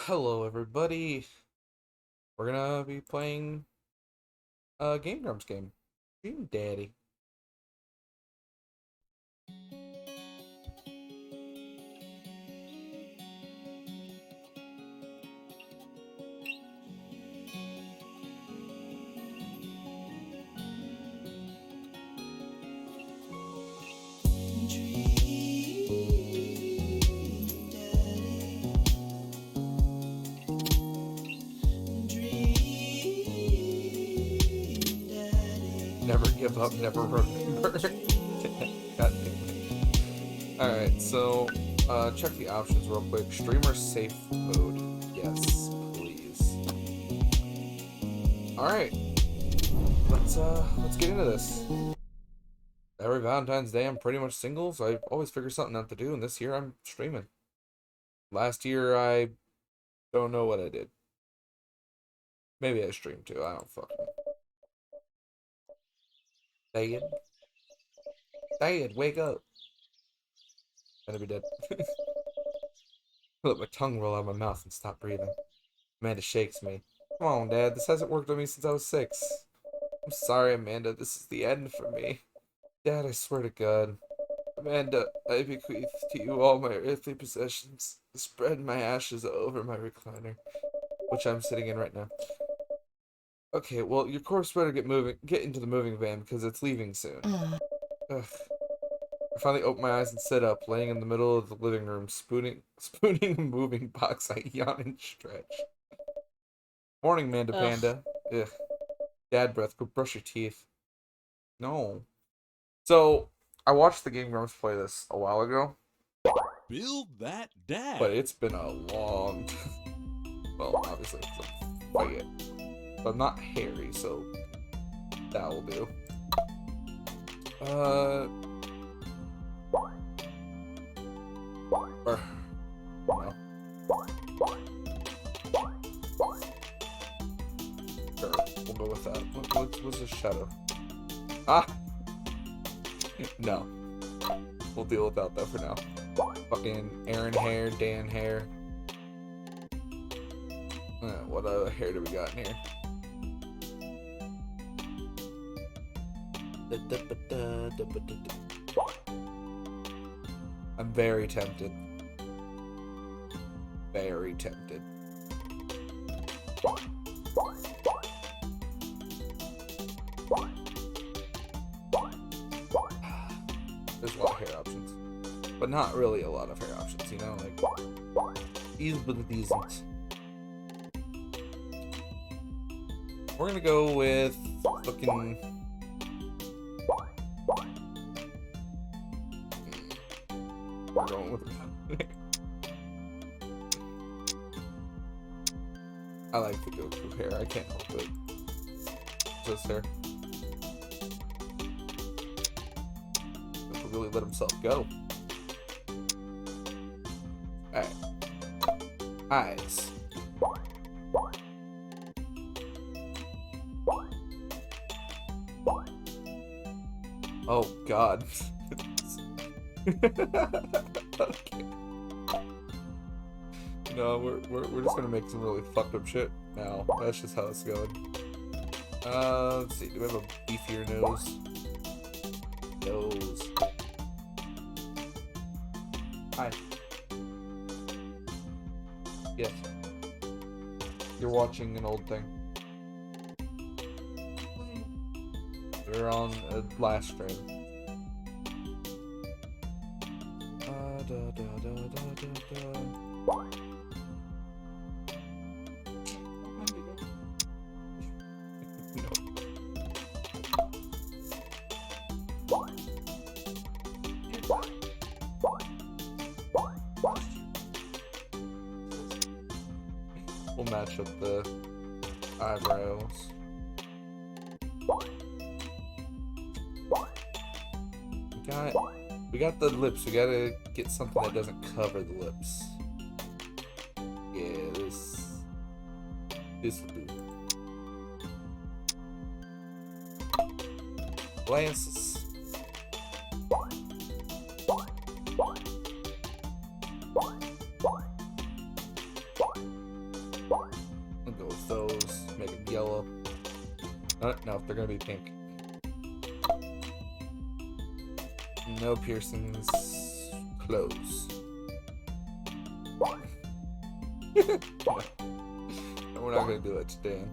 Hello, everybody. We're gonna be playing a Game Grumps game. Dream Daddy. Never give up, never remember. God damn it. Alright, so check the options real quick. Streamer safe mode. Yes, please. Alright. Let's get into this. Every Valentine's Day I'm pretty much single, so I always figure something out to do, and this year I'm streaming. Last year I don't know what I did. Maybe I streamed too, I don't fucking know. Dad? Dad, wake up. Gonna be dead. Let my tongue roll out of my mouth and stop breathing. Amanda shakes me. Come on, Dad. This hasn't worked on me since I was 6. I'm sorry, Amanda. This is the end for me. Dad, I swear to God. Amanda, I bequeath to you all my earthly possessions. Spread my ashes over my recliner, which I'm sitting in right now. Okay, well, your corpse better get into the moving van because it's leaving soon. Ugh. I finally open my eyes and sit up, laying in the middle of the living room, spooning a moving box. I yawn and stretch. Morning, Manda Panda. Ugh. Dad breath. Go brush your teeth. No. So, I watched the Game Grumps play this a while ago. Build that dad. But it's been a long well, obviously, it's a fight. But I'm not hairy, so that will do. No. Sure, we'll go with that. What's this shadow? Ah! No. We'll deal without that for now. Fucking Aaron hair, Dan hair. What other hair do we got in here? I'm very tempted. Very tempted. There's a lot of hair options. But not really a lot of hair options, you know? Like, these but decent. We're gonna go with fucking... We're going with... I like the Goku hair, I can't help it. This hair. Goku really let himself go. Alright. Eyes. Oh God. Okay. No, we're just gonna make some really fucked up shit now. That's just how it's going. Let's see. Do we have a beefier nose? Nose. Hi. Yes. You're watching an old thing. We're on a last stream. We'll match up the eyebrows. We got the lips. We gotta get something that doesn't cover the lips. Yeah, this will do. Glances. I'll go with those. Make them yellow. No, they're gonna be pink. No piercings. Close. No, we're not gonna do it today.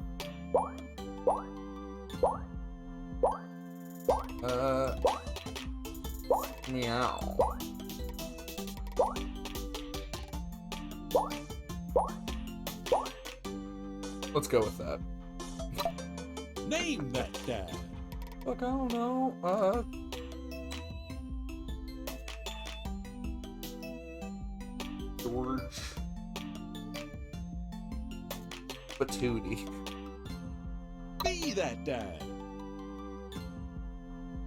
Meow. Let's go with that. Name that dad. Look, I don't know. George Patooty. Be that dad.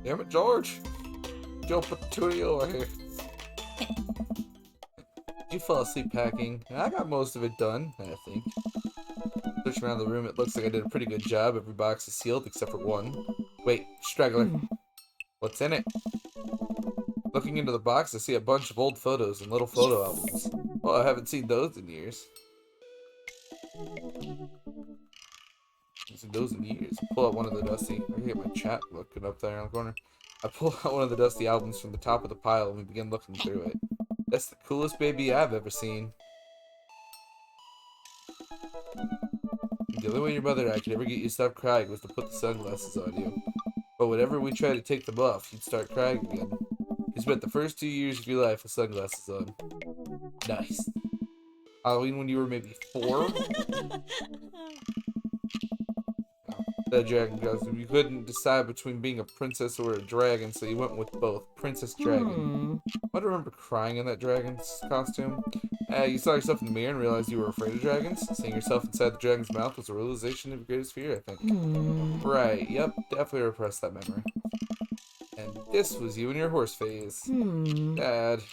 Damn it, George. Joe Patooty over here. You fall asleep packing. I got most of it done, I think. Searching around the room, it looks like I did a pretty good job. Every box is sealed except for one. Wait, straggler. What's in it? Looking into the box, I see a bunch of old photos and little photo albums. Well, I haven't seen those in years. Pull out one of the dusty. I can get my chat looking up there in the corner. I pull out one of the dusty albums from the top of the pile and we begin looking through it. That's the coolest baby I've ever seen. The only way your mother and I could ever get you to stop crying was to put the sunglasses on you. But whenever we tried to take them off, you'd start crying again. You spent the first 2 years of your life with sunglasses on. Nice. Halloween when you were maybe 4? That dragon goes, you couldn't decide between being a princess or a dragon, so you went with both. Princess Dragon. I remember crying in that dragon's costume. You saw yourself in the mirror and realized you were afraid of dragons. Seeing yourself inside the dragon's mouth was a realization of your greatest fear, I think. Right, yep, definitely repressed that memory. And this was you in your horse phase. Dad.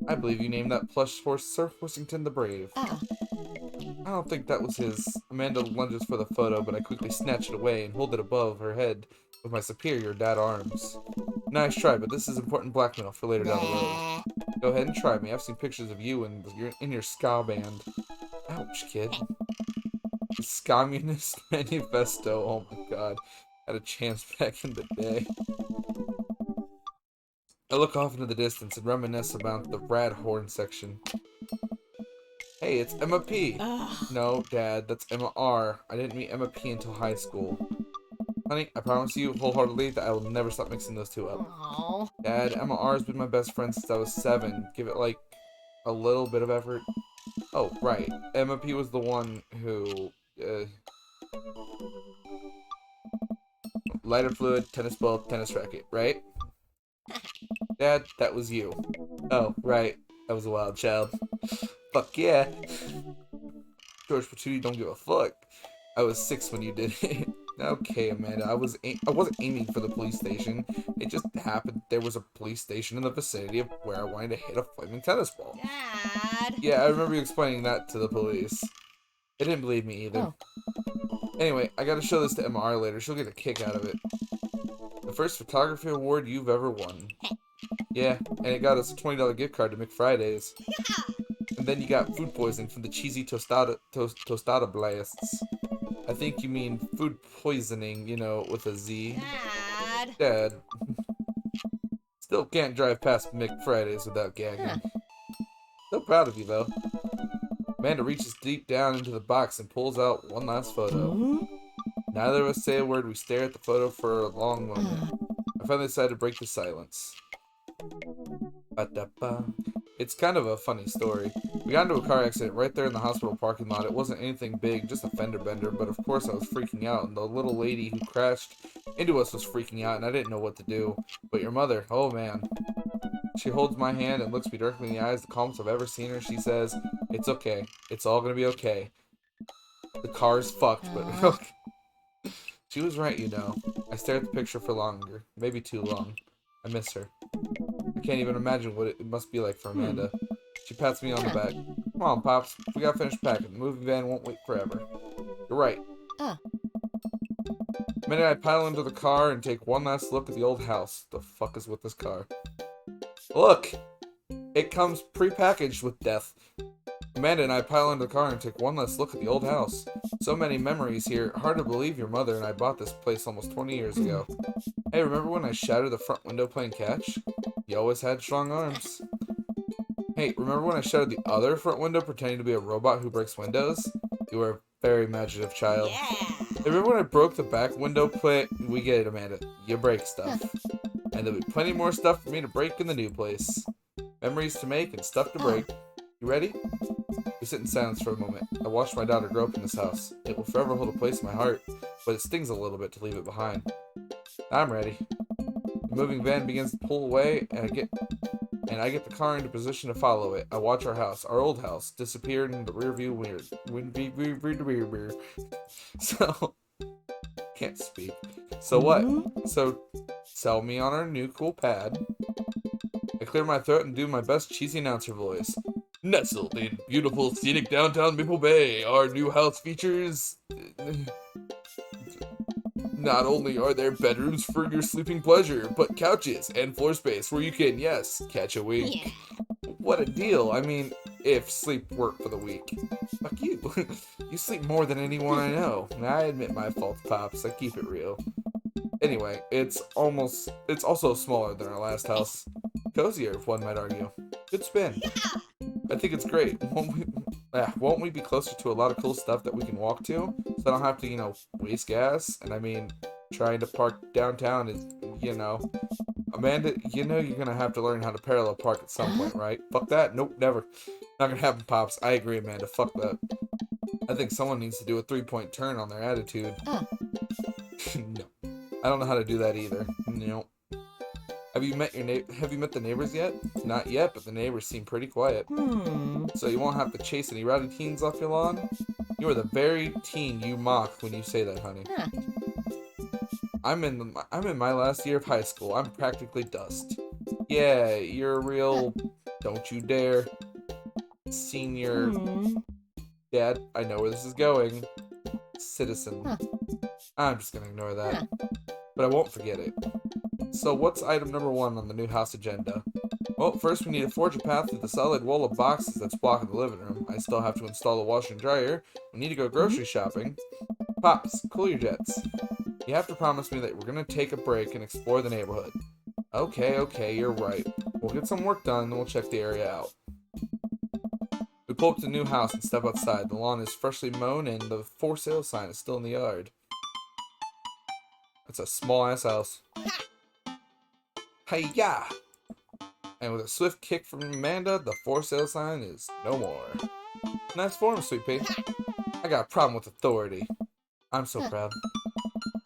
I believe you named that plush horse Sir Horsington the Brave. I don't think that was his. Amanda lunges for the photo, but I quickly snatch it away and hold it above her head with my superior dad arms. Nice try, but this is important blackmail for later down the road. Go ahead and try me. I've seen pictures of you and you're in your ska band. Ouch, kid. The Communist Manifesto. Oh my god. Had a chance back in the day. I look off into the distance and reminisce about the rad horn section. Hey, it's Emma P. No, Dad, that's Emma R. I didn't meet Emma P until high school. Honey, I promise you wholeheartedly that I will never stop mixing those two up. Aww. Dad, Emma R has been my best friend since I was 7. Give it, like, a little bit of effort. Oh, right. Emma P was the one who, lighter fluid, tennis ball, tennis racket, right? Dad, that was you. Oh, right. I was a wild child. Fuck yeah. George Patooty don't give a fuck. I was 6 when you did it. Okay, Amanda, I wasn't aiming for the police station. It just happened there was a police station in the vicinity of where I wanted to hit a flaming tennis ball. Dad. Yeah, I remember you explaining that to the police. They didn't believe me either. Anyway, I gotta show this to MR later. She'll get a kick out of it. The first photography award you've ever won. Yeah, and it got us a $20 gift card to McFridays. And then you got food poisoning from the cheesy tostada blasts. I think you mean food poisoning, you know, with a Z. Dad. Still can't drive past McFridays without gagging. So proud of you, though. Amanda reaches deep down into the box and pulls out one last photo. Neither of us say a word. We stare at the photo for a long moment. I finally decide to break the silence. Ba-da-ba. It's kind of a funny story. We got into a car accident right there in the hospital parking lot. It wasn't anything big, just a fender bender, but of course I was freaking out, and the little lady who crashed into us was freaking out, and I didn't know what to do. But your mother, oh man. She holds my hand and looks me directly in the eyes, the calmest I've ever seen her. She says, "It's okay. It's all gonna be okay. The car's fucked, but..." She was right, you know. I stare at the picture for longer. Maybe too long. I miss her. I can't even imagine what it must be like for Amanda. She pats me on the back. Come on, Pops. We gotta finish packing. The movie van won't wait forever. You're right. The minute I pile into the car and take one last look at the old house. The fuck is with this car? Look! It comes pre-packaged with death. Amanda and I pile into the car and take one last look at the old house. So many memories here. Hard to believe your mother and I bought this place almost 20 years ago. Hey, remember when I shattered the front window playing catch? You always had strong arms. Hey, remember when I shattered the other front window pretending to be a robot who breaks windows? You were a very imaginative child. Yeah. Hey, remember when I broke the back window plate? We get it, Amanda. You break stuff. And there'll be plenty more stuff for me to break in the new place. Memories to make and stuff to break. You ready? We sit in silence for a moment. I watched my daughter grow up in this house. It will forever hold a place in my heart, but it stings a little bit to leave it behind. I'm ready. The moving van begins to pull away, and I get the car into position to follow it. I watch our house, our old house, disappear in the rearview mirror. So, can't speak. So what? So, sell me on our new cool pad. I clear my throat and do my best cheesy announcer voice. Nestled in beautiful scenic downtown Maple Bay, our new house features... Not only are there bedrooms for your sleeping pleasure, but couches and floor space where you can, yes, catch a wink. Yeah. What a deal. I mean, if sleep worked for the week. Fuck you. You sleep more than anyone I know. I admit my fault, Pops. I keep it real. Anyway, it's also smaller than our last house. Cozier, if one might argue. Good spin. I think it's great. Won't we be closer to a lot of cool stuff that we can walk to? So I don't have to, waste gas? And I mean, trying to park downtown is, Amanda, you're gonna have to learn how to parallel park at some point, right? Fuck that. Nope, never. Not gonna happen, Pops. I agree, Amanda. Fuck that. I think someone needs to do a 3-point turn on their attitude. No. I don't know how to do that either. No. Have you met the neighbors yet? Not yet, but the neighbors seem pretty quiet. So you won't have to chase any rowdy teens off your lawn? You are the very teen you mock when you say that, honey. I'm in my last year of high school. I'm practically dust. Yeah, you're a real don't you dare senior dad. I know where this is going. Citizen. I'm just gonna ignore that. But I won't forget it. So what's item number 1 on the new house agenda? Well, first we need to forge a path through the solid wall of boxes that's blocking the living room. I still have to install the washer and dryer. We need to go grocery shopping. Pops, cool your jets. You have to promise me that we're going to take a break and explore the neighborhood. Okay, you're right. We'll get some work done, then we'll check the area out. We pull up to the new house and step outside. The lawn is freshly mown and the for sale sign is still in the yard. It's a small-ass house. Hi-ya! And with a swift kick from Amanda, the for sale sign is no more. Nice form, Sweet Pea. I got a problem with authority. I'm so proud.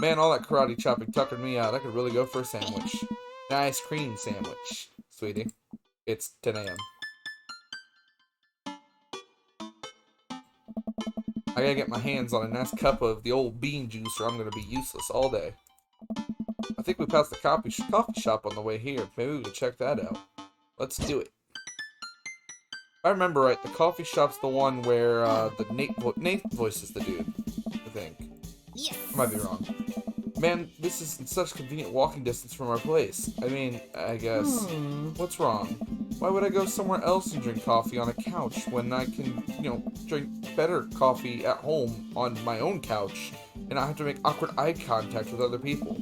Man, all that karate chopping tuckered me out. I could really go for a sandwich. An ice cream sandwich, sweetie. It's 10 a.m. I gotta get my hands on a nice cup of the old bean juice or I'm gonna be useless all day. I think we passed the coffee shop on the way here. Maybe we can check that out. Let's do it. If I remember right, the coffee shop's the one where the Nate voices the dude, I think. Yes. I might be wrong. Man, this is in such convenient walking distance from our place. I mean, I guess. What's wrong? Why would I go somewhere else and drink coffee on a couch when I can, drink better coffee at home on my own couch and not have to make awkward eye contact with other people?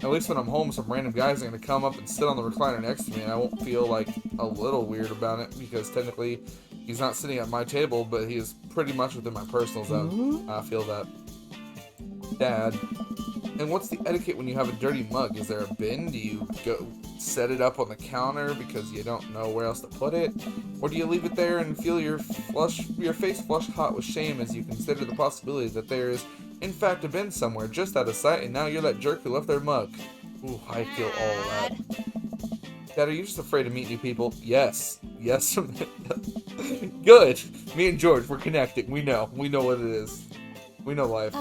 At least when I'm home, some random guys are going to come up and sit on the recliner next to me, and I won't feel, a little weird about it, because technically, he's not sitting at my table, but he is pretty much within my personal zone. I feel that. Dad. And what's the etiquette when you have a dirty mug? Is there a bin? Do you go set it up on the counter because you don't know where else to put it? Or do you leave it there and feel your face flush hot with shame as you consider the possibility that there is in fact a bin somewhere just out of sight and now you're that jerk who left their mug? Ooh, I feel all that. Dad, are you just afraid to meet new people? Yes. Good. Me and George, we're connecting. We know what it is. We know life.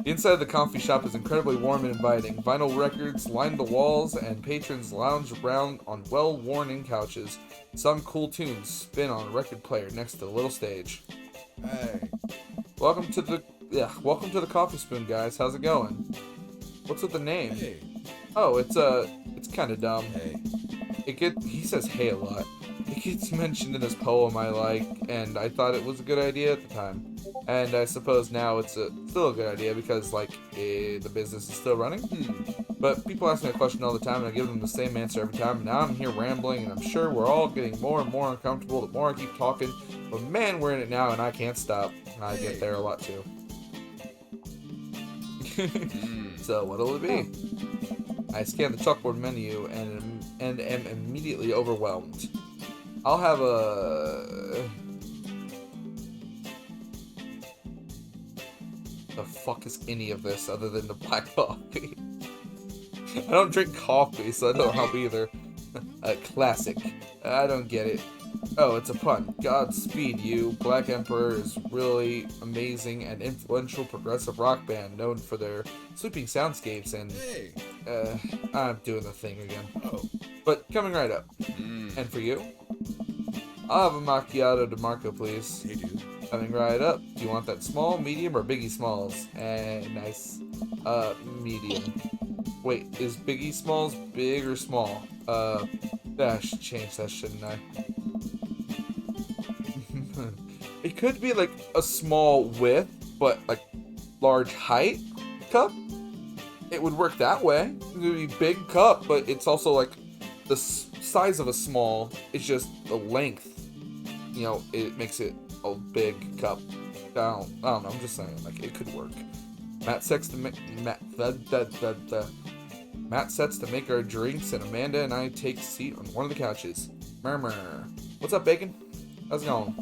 The inside of the coffee shop is incredibly warm and inviting. Vinyl records line the walls, and patrons lounge around on well-worn-in couches. Some cool tunes spin on a record player next to the little stage. Hey. Welcome to the Coffee Spoon, guys. How's it going? What's with the name? Hey. Oh, it's kind of dumb. Hey. He says hey a lot. It gets mentioned in this poem I like, and I thought it was a good idea at the time. And I suppose now it's still a good idea because, like, the business is still running. But people ask me a question all the time, and I give them the same answer every time. And now I'm here rambling, and I'm sure we're all getting more and more uncomfortable the more I keep talking. But man, we're in it now, and I can't stop. I get there a lot, too. So, what'll it be? I scan the chalkboard menu and am immediately overwhelmed. I'll have a... The fuck is any of this other than the black coffee? I don't drink coffee, so that don't help either. A classic. I don't get it. Oh, it's a pun. Godspeed you. Black Emperor is really amazing and influential progressive rock band known for their sweeping soundscapes and... Hey. I'm doing the thing again. Oh. But coming right up. And for you? I'll have a macchiato de Marco, please. Hey, dude. Coming right up. Do you want that small, medium, or Biggie Smalls? Nice. Medium. Wait, is Biggie Smalls big or small? I should change that, shouldn't I? It could be like a small width, but like large height cup. It would work that way. It would be big cup, but it's also like the size of a small. It's just the length. You know, it makes it a big cup. I don't know. I'm just saying, like, it could work. Matt sets to make our drinks, and Amanda and I take a seat on one of the couches. Murmur. What's up, Bacon? How's it going?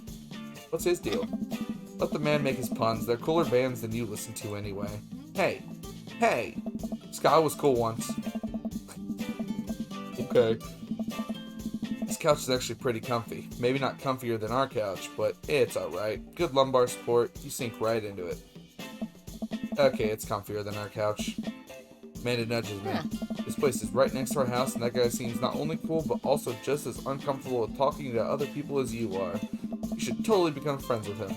What's his deal? Let the man make his puns. They're cooler bands than you listen to anyway. Hey. Sky was cool once. Okay. This couch is actually pretty comfy. Maybe not comfier than our couch, but it's alright. Good lumbar support. You sink right into it. Okay, it's comfier than our couch. Amanda nudges me. This place is right next to our house, and that guy seems not only cool, but also just as uncomfortable with talking to other people as you are. You should totally become friends with him.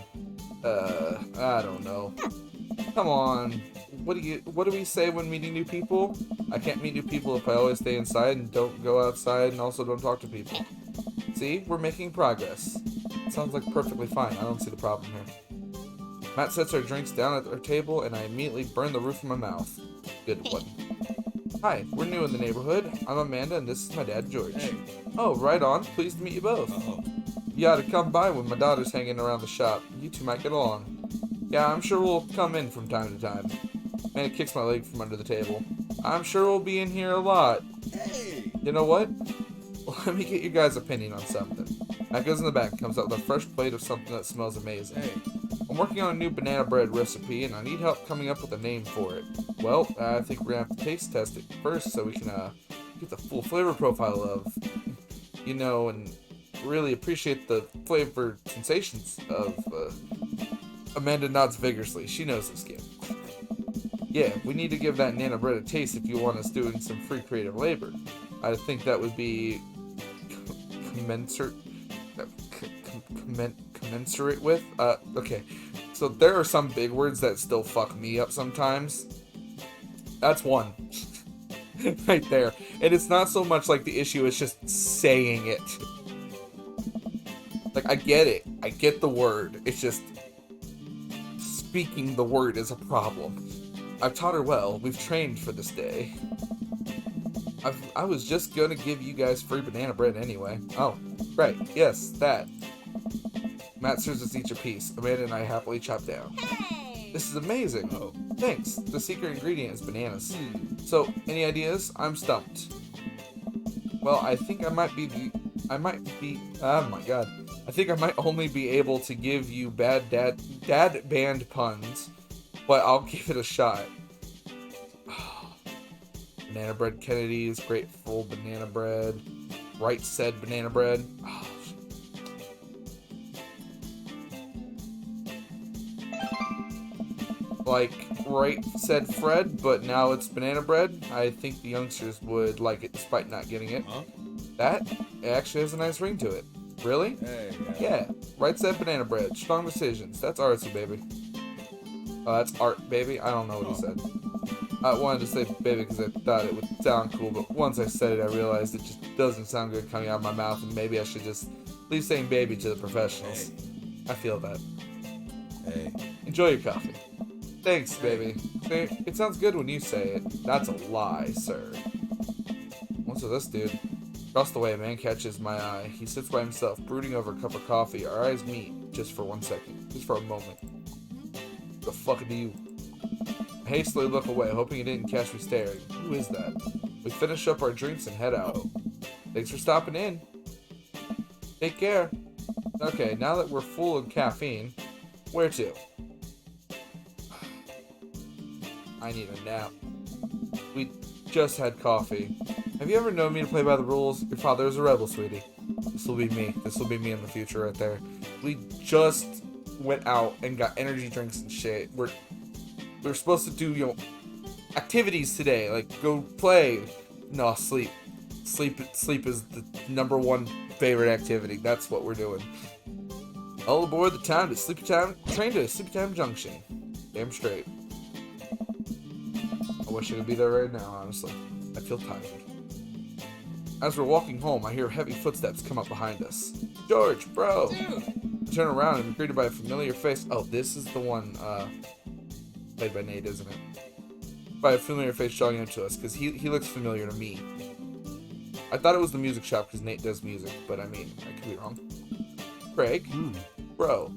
I don't know. Come on. What do we say when meeting new people? I can't meet new people if I always stay inside and don't go outside and also don't talk to people. See? We're making progress. It sounds like perfectly fine. I don't see the problem here. Matt sets our drinks down at our table, and I immediately burn the roof of my mouth. Good one. Hi, we're new in the neighborhood. I'm Amanda, and this is my dad, George. Hey. Oh, right on. Pleased to meet you both. Oh. You ought to come by when my daughter's hanging around the shop. You two might get along. Yeah, I'm sure we'll come in from time to time. Amanda kicks my leg from under the table. I'm sure we'll be in here a lot. Hey. You know what? Let me get your guys' opinion on something. Matt goes in the back and comes out with a fresh plate of something that smells amazing. Hey. I'm working on a new banana bread recipe, and I need help coming up with a name for it. Well, I think we're gonna have to taste test it first so we can get the full flavor profile of, you know, and really appreciate the flavor sensations of. Amanda nods vigorously. She knows this game. Yeah, we need to give that nana bread a taste if you want us doing some free creative labor. I think that would be commensurate with. Okay. So there are some big words that still fuck me up sometimes. That's one. Right there. And it's not so much like the issue, it's just saying it. Like, I get it. I get the word. It's just speaking the word is a problem. I've taught her well. We've trained for this day. I was just gonna give you guys free banana bread anyway. Oh, right. Yes, that. Matt serves us each a piece. Amanda and I happily chop down. Hey! This is amazing. Oh. Thanks. The secret ingredient is bananas. So, any ideas? I'm stumped. Well, I think I might be... Oh my god. I think I might only be able to give you bad dad band puns, but I'll give it a shot. Banana bread Kennedy's, grateful banana bread, right said banana bread. Oh, like right said Fred, but now it's banana bread. I think the youngsters would like it despite not getting it. Huh? That actually has a nice ring to it. Really? Hey. Yeah. Right said banana bread. Strong decisions. That's artsy, baby. Oh, that's art, baby. I don't know what he said. I wanted to say baby because I thought it would sound cool, but once I said it, I realized it just doesn't sound good coming out of my mouth, and maybe I should just Leave saying baby to the professionals. Hey. I feel that. Hey. Enjoy your coffee. Thanks, Hey. baby. See, it sounds good when you say it. That's a lie, sir. What's with this dude? Across the way, a man catches my eye. He sits by himself, brooding over a cup of coffee. Our eyes meet just for 1 second. Just for a moment. The fuck do you? I hastily look away, hoping he didn't catch me staring. Who is that? We finish up our drinks and head out. Thanks for stopping in. Take care. Okay, now that we're full of caffeine, where to? I need a nap. We just had coffee. Have you ever known me to play by the rules? Your father is a rebel, sweetie. This will be me. This will be me in the future right there. We just went out and got energy drinks and shit. We're supposed to do, activities today. Like, go play. No, sleep. Sleep is the #1 favorite activity. That's what we're doing. All aboard the train to Sleepy Time Junction. Damn straight. I wish I could be there right now, honestly. I feel tired. As we're walking home, I hear heavy footsteps come up behind us. George, bro! Dude. I turn around and I'm greeted by a familiar face. Oh, this is the one, played by Nate, isn't it? By a familiar face jogging up to us, because he looks familiar to me. I thought it was the music shop because Nate does music, but I mean, I could be wrong. Craig? Bro.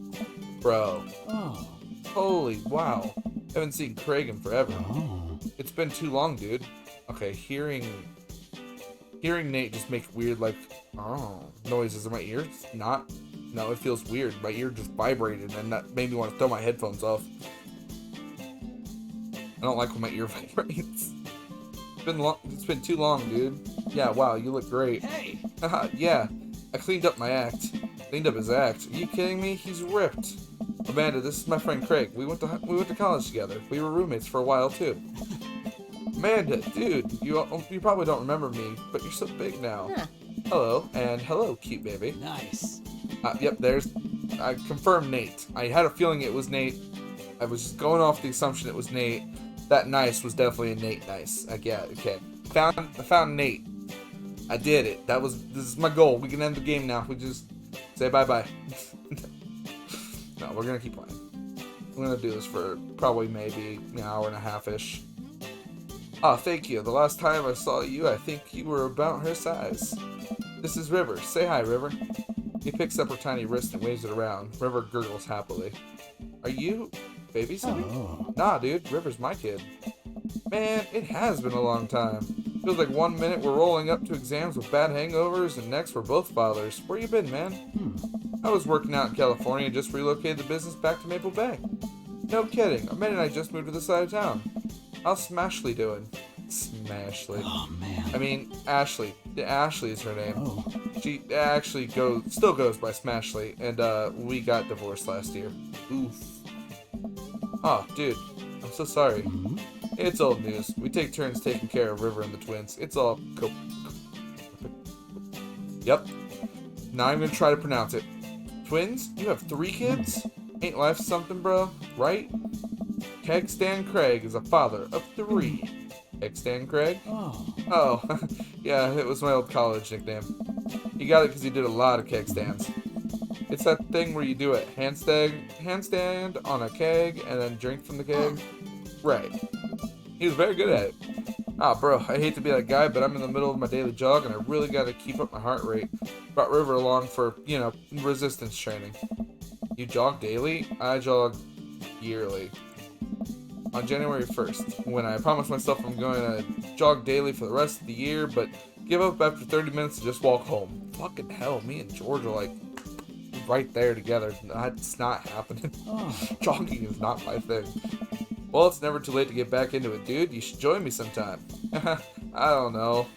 Oh. Holy wow. Haven't seen Craig in forever. Oh. It's been too long, dude. Okay, hearing Nate just make weird, like, noises in my ears. No, it feels weird. My ear just vibrated, and that made me want to throw my headphones off. I don't like when my ear vibrates. It's been too long, dude. Yeah, wow, you look great. Hey. Haha, yeah. I cleaned up my act. Cleaned up his act. Are you kidding me? He's ripped. Amanda, this is my friend Craig. We went to college together. We were roommates for a while too. Amanda, dude, you probably don't remember me, but you're so big now. Huh. Hello, and hello, cute baby. Nice. Yep, I confirmed Nate. I had a feeling it was Nate. I was just going off the assumption it was Nate. That nice was definitely a Nate nice. Yeah, okay. I found Nate. I did it. This is my goal. We can end the game now. We just say bye-bye. No, we're gonna keep playing. I'm gonna do this for probably maybe an hour and a half-ish. Ah, thank you. The last time I saw you, I think you were about her size. This is River. Say hi, River. He picks up her tiny wrist and waves it around. River gurgles happily. Are you babysitting? Oh. Nah, dude. River's my kid. Man, it has been a long time. Feels like 1 minute we're rolling up to exams with bad hangovers, and next we're both fathers. Where you been, man? I was working out in California and just relocated the business back to Maple Bay. No kidding. Amanda and I just moved to the side of town. How's Smashley doing? Smashley. Oh, man. I mean, Ashley. Ashley is her name. Oh. She actually still goes by Smashley, and we got divorced last year. Oof. Oh, dude. I'm so sorry. Mhm. It's old news. We take turns taking care of River and the twins. It's all Yep. Not even gonna try to pronounce it. Twins? You have 3 kids? Ain't life something, bro? Right? Keg Stan Craig is a father of 3. Keg Stan Craig? Oh. Oh, yeah, it was my old college nickname. He got it because he did a lot of keg stands. It's that thing where you do a handstand on a keg and then drink from the keg. Right. He was very good at it. Ah, bro, I hate to be that guy, but I'm in the middle of my daily jog and I really got to keep up my heart rate. Brought River along for, resistance training. You jog daily? I jog yearly. On January 1st, when I promised myself I'm going to jog daily for the rest of the year, but give up after 30 minutes and just walk home. Fucking hell, me and George are like right there together. That's not happening. Oh. Jogging is not my thing. Well, it's never too late to get back into it, dude. You should join me sometime. I don't know.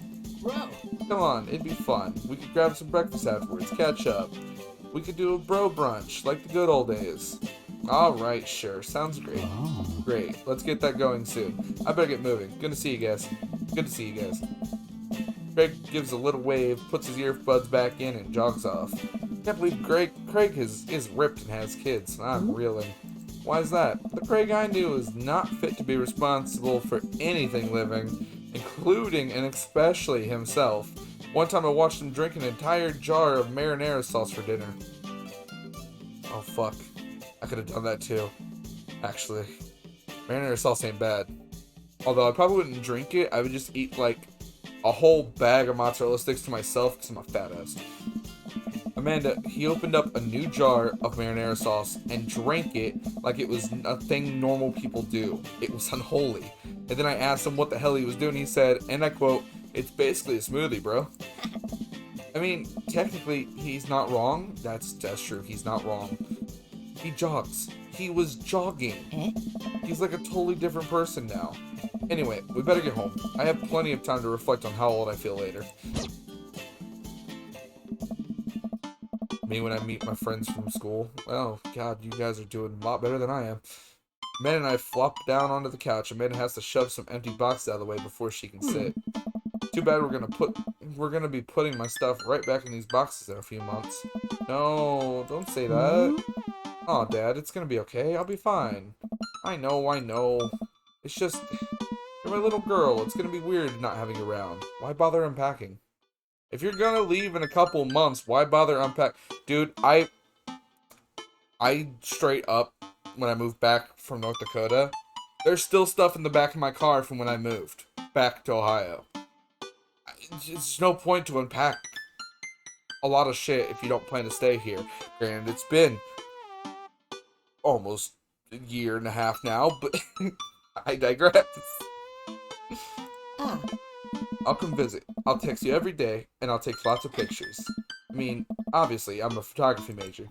Bro. Come on, it'd be fun. We could grab some breakfast afterwards, catch up. We could do a bro brunch, like the good old days. Alright, sure. Sounds great. Oh. Great. Let's get that going soon. I better get moving. Good to see you guys. Good to see you guys. Craig gives a little wave, puts his earbuds back in, and jogs off. Can't believe Craig is ripped and has kids. I'm reeling. Why is that? The Craig I knew is not fit to be responsible for anything living, including and especially himself. One time I watched him drink an entire jar of marinara sauce for dinner. Oh, fuck. I could have done that too, actually. Marinara sauce ain't bad. Although I probably wouldn't drink it, I would just eat, like, a whole bag of mozzarella sticks to myself because I'm a fat ass. Amanda, he opened up a new jar of marinara sauce and drank it like it was a thing normal people do. It was unholy. And then I asked him what the hell he was doing. He said, and I quote, "It's basically a smoothie, bro." I mean, technically, he's not wrong. That's true. He's not wrong. He jogs. He was jogging. He's like a totally different person now. Anyway, we better get home. I have plenty of time to reflect on how old I feel later. Me when I meet my friends from school. Oh, God, you guys are doing a lot better than I am. Amanda and I flop down onto the couch. Amanda has to shove some empty boxes out of the way before she can sit. Too bad we're gonna be putting my stuff right back in these boxes in a few months. No, don't say that. Aw, Dad, it's gonna be okay. I'll be fine. I know. It's just, you're my little girl. It's gonna be weird not having you around. Why bother unpacking? If you're gonna leave in a couple months, why bother unpack? Dude, I straight up, when I moved back from North Dakota, there's still stuff in the back of my car from when I moved back to Ohio. It's no point to unpack a lot of shit if you don't plan to stay here. Granted, it's been almost a year and a half now, but I digress. I'll come visit. I'll text you every day, and I'll take lots of pictures. I mean, obviously, I'm a photography major.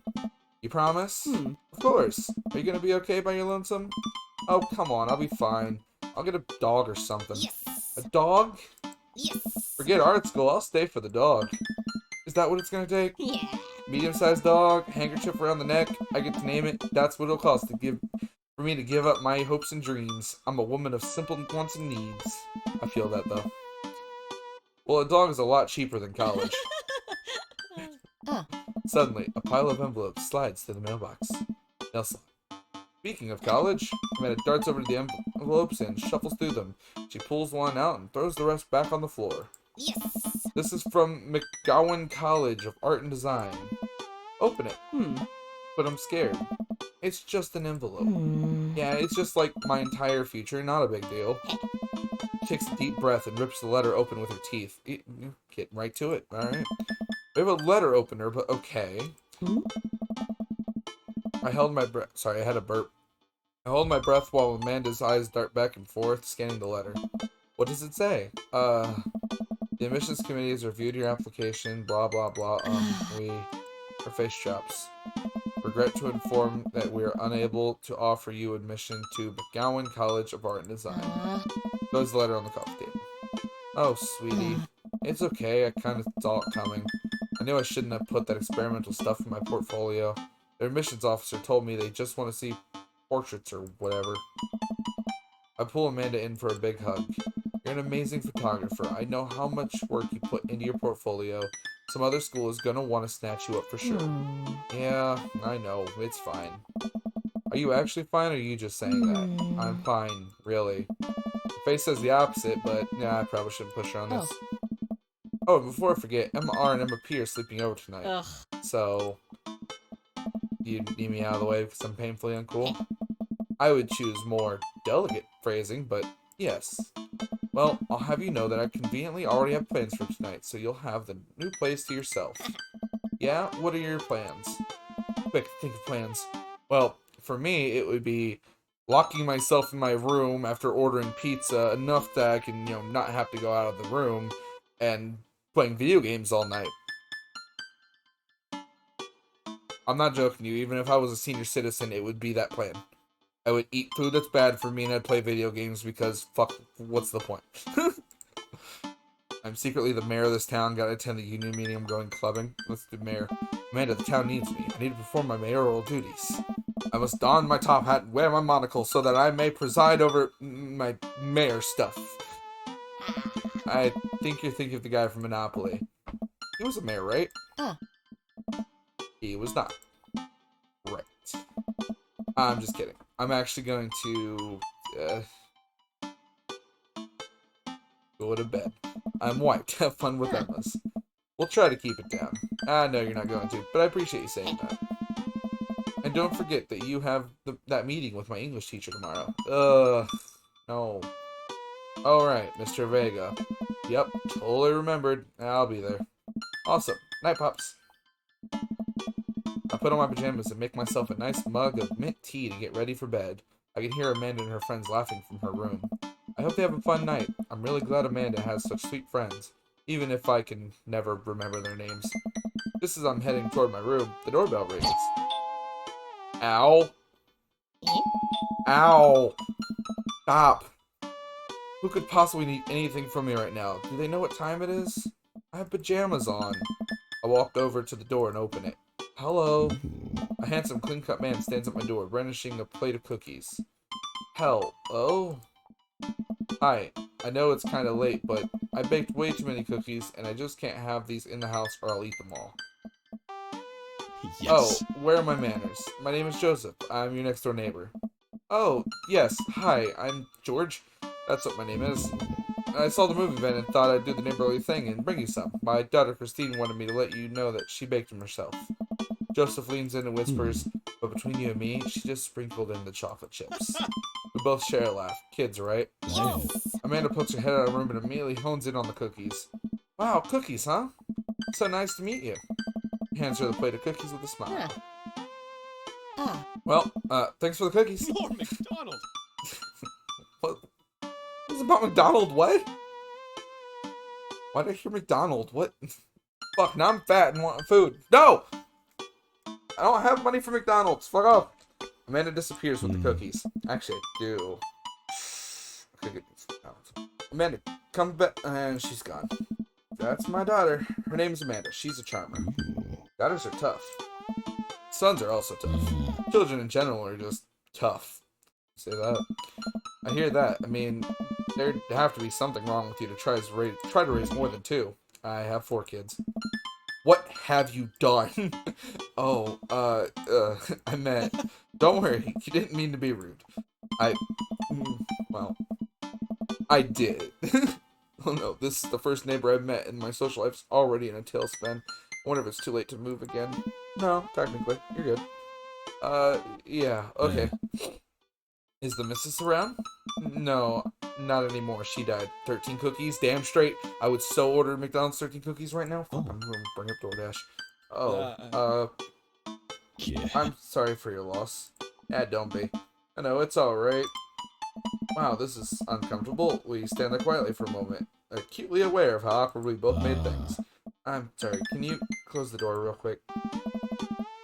You promise? Of course. Are you gonna be okay by your lonesome? Oh, come on, I'll be fine. I'll get a dog or something. Yes. A dog? Yes. Forget art school, I'll stay for the dog. Is that what it's gonna take? Yeah. Medium-sized dog, handkerchief around the neck, I get to name it. That's what it'll cost for me to give up my hopes and dreams. I'm a woman of simple wants and needs. I feel that, though. Well, a dog is a lot cheaper than college. Suddenly, a pile of envelopes slides to the mailbox. Mail slot. Speaking of college, Amanda darts over to the envelopes and shuffles through them. She pulls one out and throws the rest back on the floor. Yes. This is from McGowan College of Art and Design. Open it. But I'm scared. It's just an envelope. Yeah, it's just like my entire future, not a big deal. She takes a deep breath and rips the letter open with her teeth. Get right to it, alright? We have a letter opener, but okay. I held my breath. Sorry, I had a burp. I hold my breath while Amanda's eyes dart back and forth, scanning the letter. What does it say? The admissions committee has reviewed your application, blah, blah, blah. Her face drops. Regret to inform that we are unable to offer you admission to McGowan College of Art and Design. Throws the letter on the coffee table. Oh, sweetie. It's okay, I kind of saw it coming. I knew I shouldn't have put that experimental stuff in my portfolio. Their admissions officer told me they just want to see portraits or whatever. I pull Amanda in for a big hug. You're an amazing photographer. I know how much work you put into your portfolio. Some other school is gonna want to snatch you up for sure. Yeah, I know. It's fine. Are you actually fine, or are you just saying that? I'm fine, really. Her face says the opposite, but yeah, I probably shouldn't push her on this. Oh, before I forget, Emma R and Emma P are sleeping over tonight. So, you need me out of the way because I'm painfully uncool? I would choose more delicate phrasing, but yes. Well, I'll have you know that I conveniently already have plans for tonight, so you'll have the new place to yourself. Yeah? What are your plans? Quick, think of plans. Well, for me, it would be locking myself in my room after ordering pizza enough that I can, not have to go out of the room, and playing video games all night. I'm not joking you, even if I was a senior citizen, it would be that plan. I would eat food that's bad for me and I'd play video games because, fuck, what's the point? I'm secretly the mayor of this town, gotta attend the union meeting, I'm going clubbing. Let's do mayor. Amanda, the town needs me. I need to perform my mayoral duties. I must don my top hat and wear my monocle so that I may preside over my mayor stuff. I think you're thinking of the guy from Monopoly. He was a mayor, right? He was not. Right. I'm just kidding. I'm actually going to go to bed. I'm wiped. Have fun with Emma's. We'll try to keep it down. I know you're not going to, but I appreciate you saying that. And don't forget that you have that meeting with my English teacher tomorrow. No. Alright, Mr. Vega. Yep, totally remembered. I'll be there. Awesome. Night, Pops. I put on my pajamas and make myself a nice mug of mint tea to get ready for bed. I can hear Amanda and her friends laughing from her room. I hope they have a fun night. I'm really glad Amanda has such sweet friends, even if I can never remember their names. Just as I'm heading toward my room, the doorbell rings. Ow. Ow. Stop. Who could possibly need anything from me right now? Do they know what time it is? I have pajamas on. I walk over to the door and open it. Hello. A handsome, clean-cut man stands at my door, brandishing a plate of cookies. Hello? Hi. I know it's kind of late, but I baked way too many cookies, and I just can't have these in the house or I'll eat them all. Yes. Oh, where are my manners? My name is Joseph. I'm your next-door neighbor. Oh, yes. Hi, I'm George. That's what my name is. I saw the movie event and thought I'd do the neighborly thing and bring you some. My daughter Christine wanted me to let you know that she baked them herself. Joseph leans in and whispers, but between you and me, she just sprinkled in the chocolate chips. We both share a laugh. Kids, right? Nice. Amanda puts her head out of the room and immediately hones in on the cookies. Wow, cookies, huh? So nice to meet you. He hands her the plate of cookies with a smile. Well, thanks for the cookies. More McDonald's. What? What's about McDonald? What? Why did I hear McDonald? What? Fuck, now I'm fat and want food. No! I don't have money for McDonald's. Fuck off. Amanda disappears with the cookies. Actually, I do. I could get McDonald's. Amanda, come back. And she's gone. That's my daughter. Her name is Amanda. She's a charmer. Daughters are tough. Sons are also tough. Children in general are just tough. Say that. I hear that. I mean, there'd have to be something wrong with you to try to raise more than two. I have 4 kids. What have you done? Oh, I meant, don't worry, you didn't mean to be rude. Well, I did. Oh no, this is the first neighbor I've met and my social life's already in a tailspin. I wonder if it's too late to move again. No, technically, you're good. Yeah, okay. Is the missus around? No, not anymore. She died. 13 cookies? Damn straight. I would so order McDonald's 13 cookies right now. Fuck, I'm gonna bring up DoorDash. Oh, Yeah. I'm sorry for your loss. Yeah, don't be. I know, it's alright. Wow, this is uncomfortable. We stand there quietly for a moment, acutely aware of how awkward we both made things. I'm sorry, can you close the door real quick?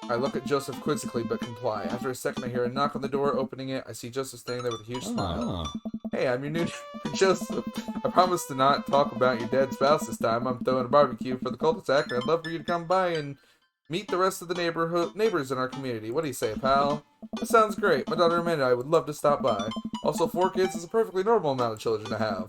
I look at Joseph quizzically but comply. After a second I hear a knock on the door. Opening it, I see Joseph standing there with a huge smile. Hey, I'm your new neighbor, Joseph. I promise to not talk about your dead spouse this time. I'm throwing a barbecue for the cul-de-sac, and I'd love for you to come by and meet the rest of the neighbors in our community. What do you say, pal? That sounds great. My daughter Amanda and I would love to stop by. Also, 4 kids is a perfectly normal amount of children to have.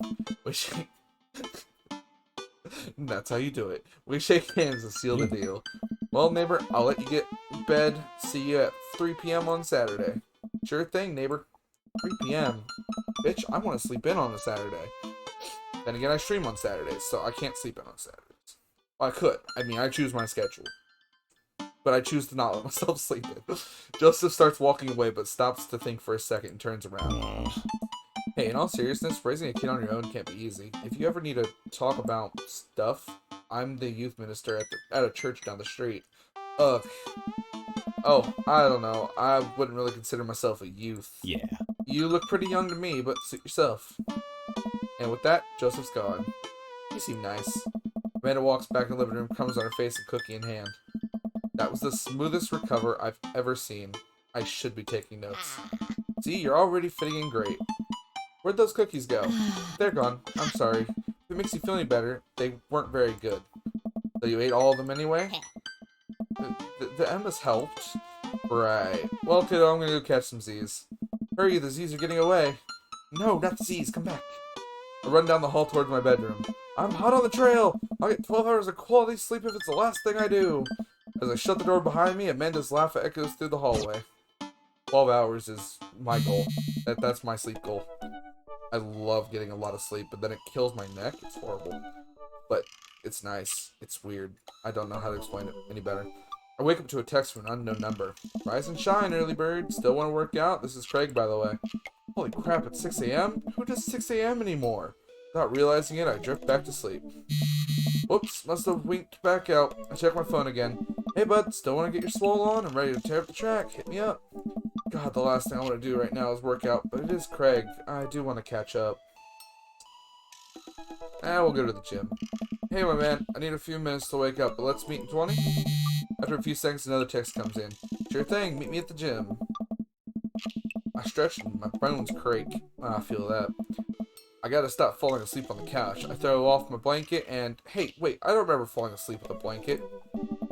That's how you do it. We shake hands and seal the deal. Well, neighbor, I'll let you get bed. See you at 3 p.m. on Saturday. Sure thing, neighbor. 3 p.m. Bitch, I want to sleep in on a Saturday. Then again, I stream on Saturdays, so I can't sleep in on Saturdays. Well, I could. I mean, I choose my schedule. But I choose to not let myself sleep in. Joseph starts walking away, but stops to think for a second and turns around. Hey, in all seriousness, raising a kid on your own can't be easy. If you ever need to talk about stuff, I'm the youth minister at a church down the street. Ugh. Oh, I don't know. I wouldn't really consider myself a youth. Yeah. You look pretty young to me, but suit yourself. And with that, Joseph's gone. You seem nice. Amanda walks back in the living room, crumbs on her face, and cookie in hand. That was the smoothest recover I've ever seen. I should be taking notes. See, you're already fitting in great. Where'd those cookies go? They're gone. I'm sorry. If it makes you feel any better, they weren't very good. So you ate all of them anyway? The Emmas helped. Right. Well, kiddo, I'm gonna go catch some Z's. Hurry, the Z's are getting away. No, not the Z's. Come back. I run down the hall towards my bedroom. I'm hot on the trail. I'll get 12 hours of quality sleep if it's the last thing I do. As I shut the door behind me, Amanda's laugh echoes through the hallway. 12 hours is my goal. That's my sleep goal. I love getting a lot of sleep, but then it kills my neck. It's horrible. But It's nice. It's weird. I don't know how to explain it any better. I wake up to a text from an unknown number. Rise and shine, early bird. Still want to work out? This is Craig, by the way. Holy crap, it's 6 a.m.? Who does 6 a.m. anymore? Without realizing it, I drift back to sleep. Whoops, must have winked back out. I check my phone again. Hey, bud, still want to get your swole on? I'm ready to tear up the track. Hit me up. God, the last thing I want to do right now is work out, but it is Craig. I do want to catch up. We'll go to the gym. Hey, my man, I need a few minutes to wake up, but let's meet in 20? After a few seconds, another text comes in. Sure thing, meet me at the gym. I stretch and my bones creak. I feel that. I gotta stop falling asleep on the couch. I throw off my blanket and... Hey, wait, I don't remember falling asleep with a blanket.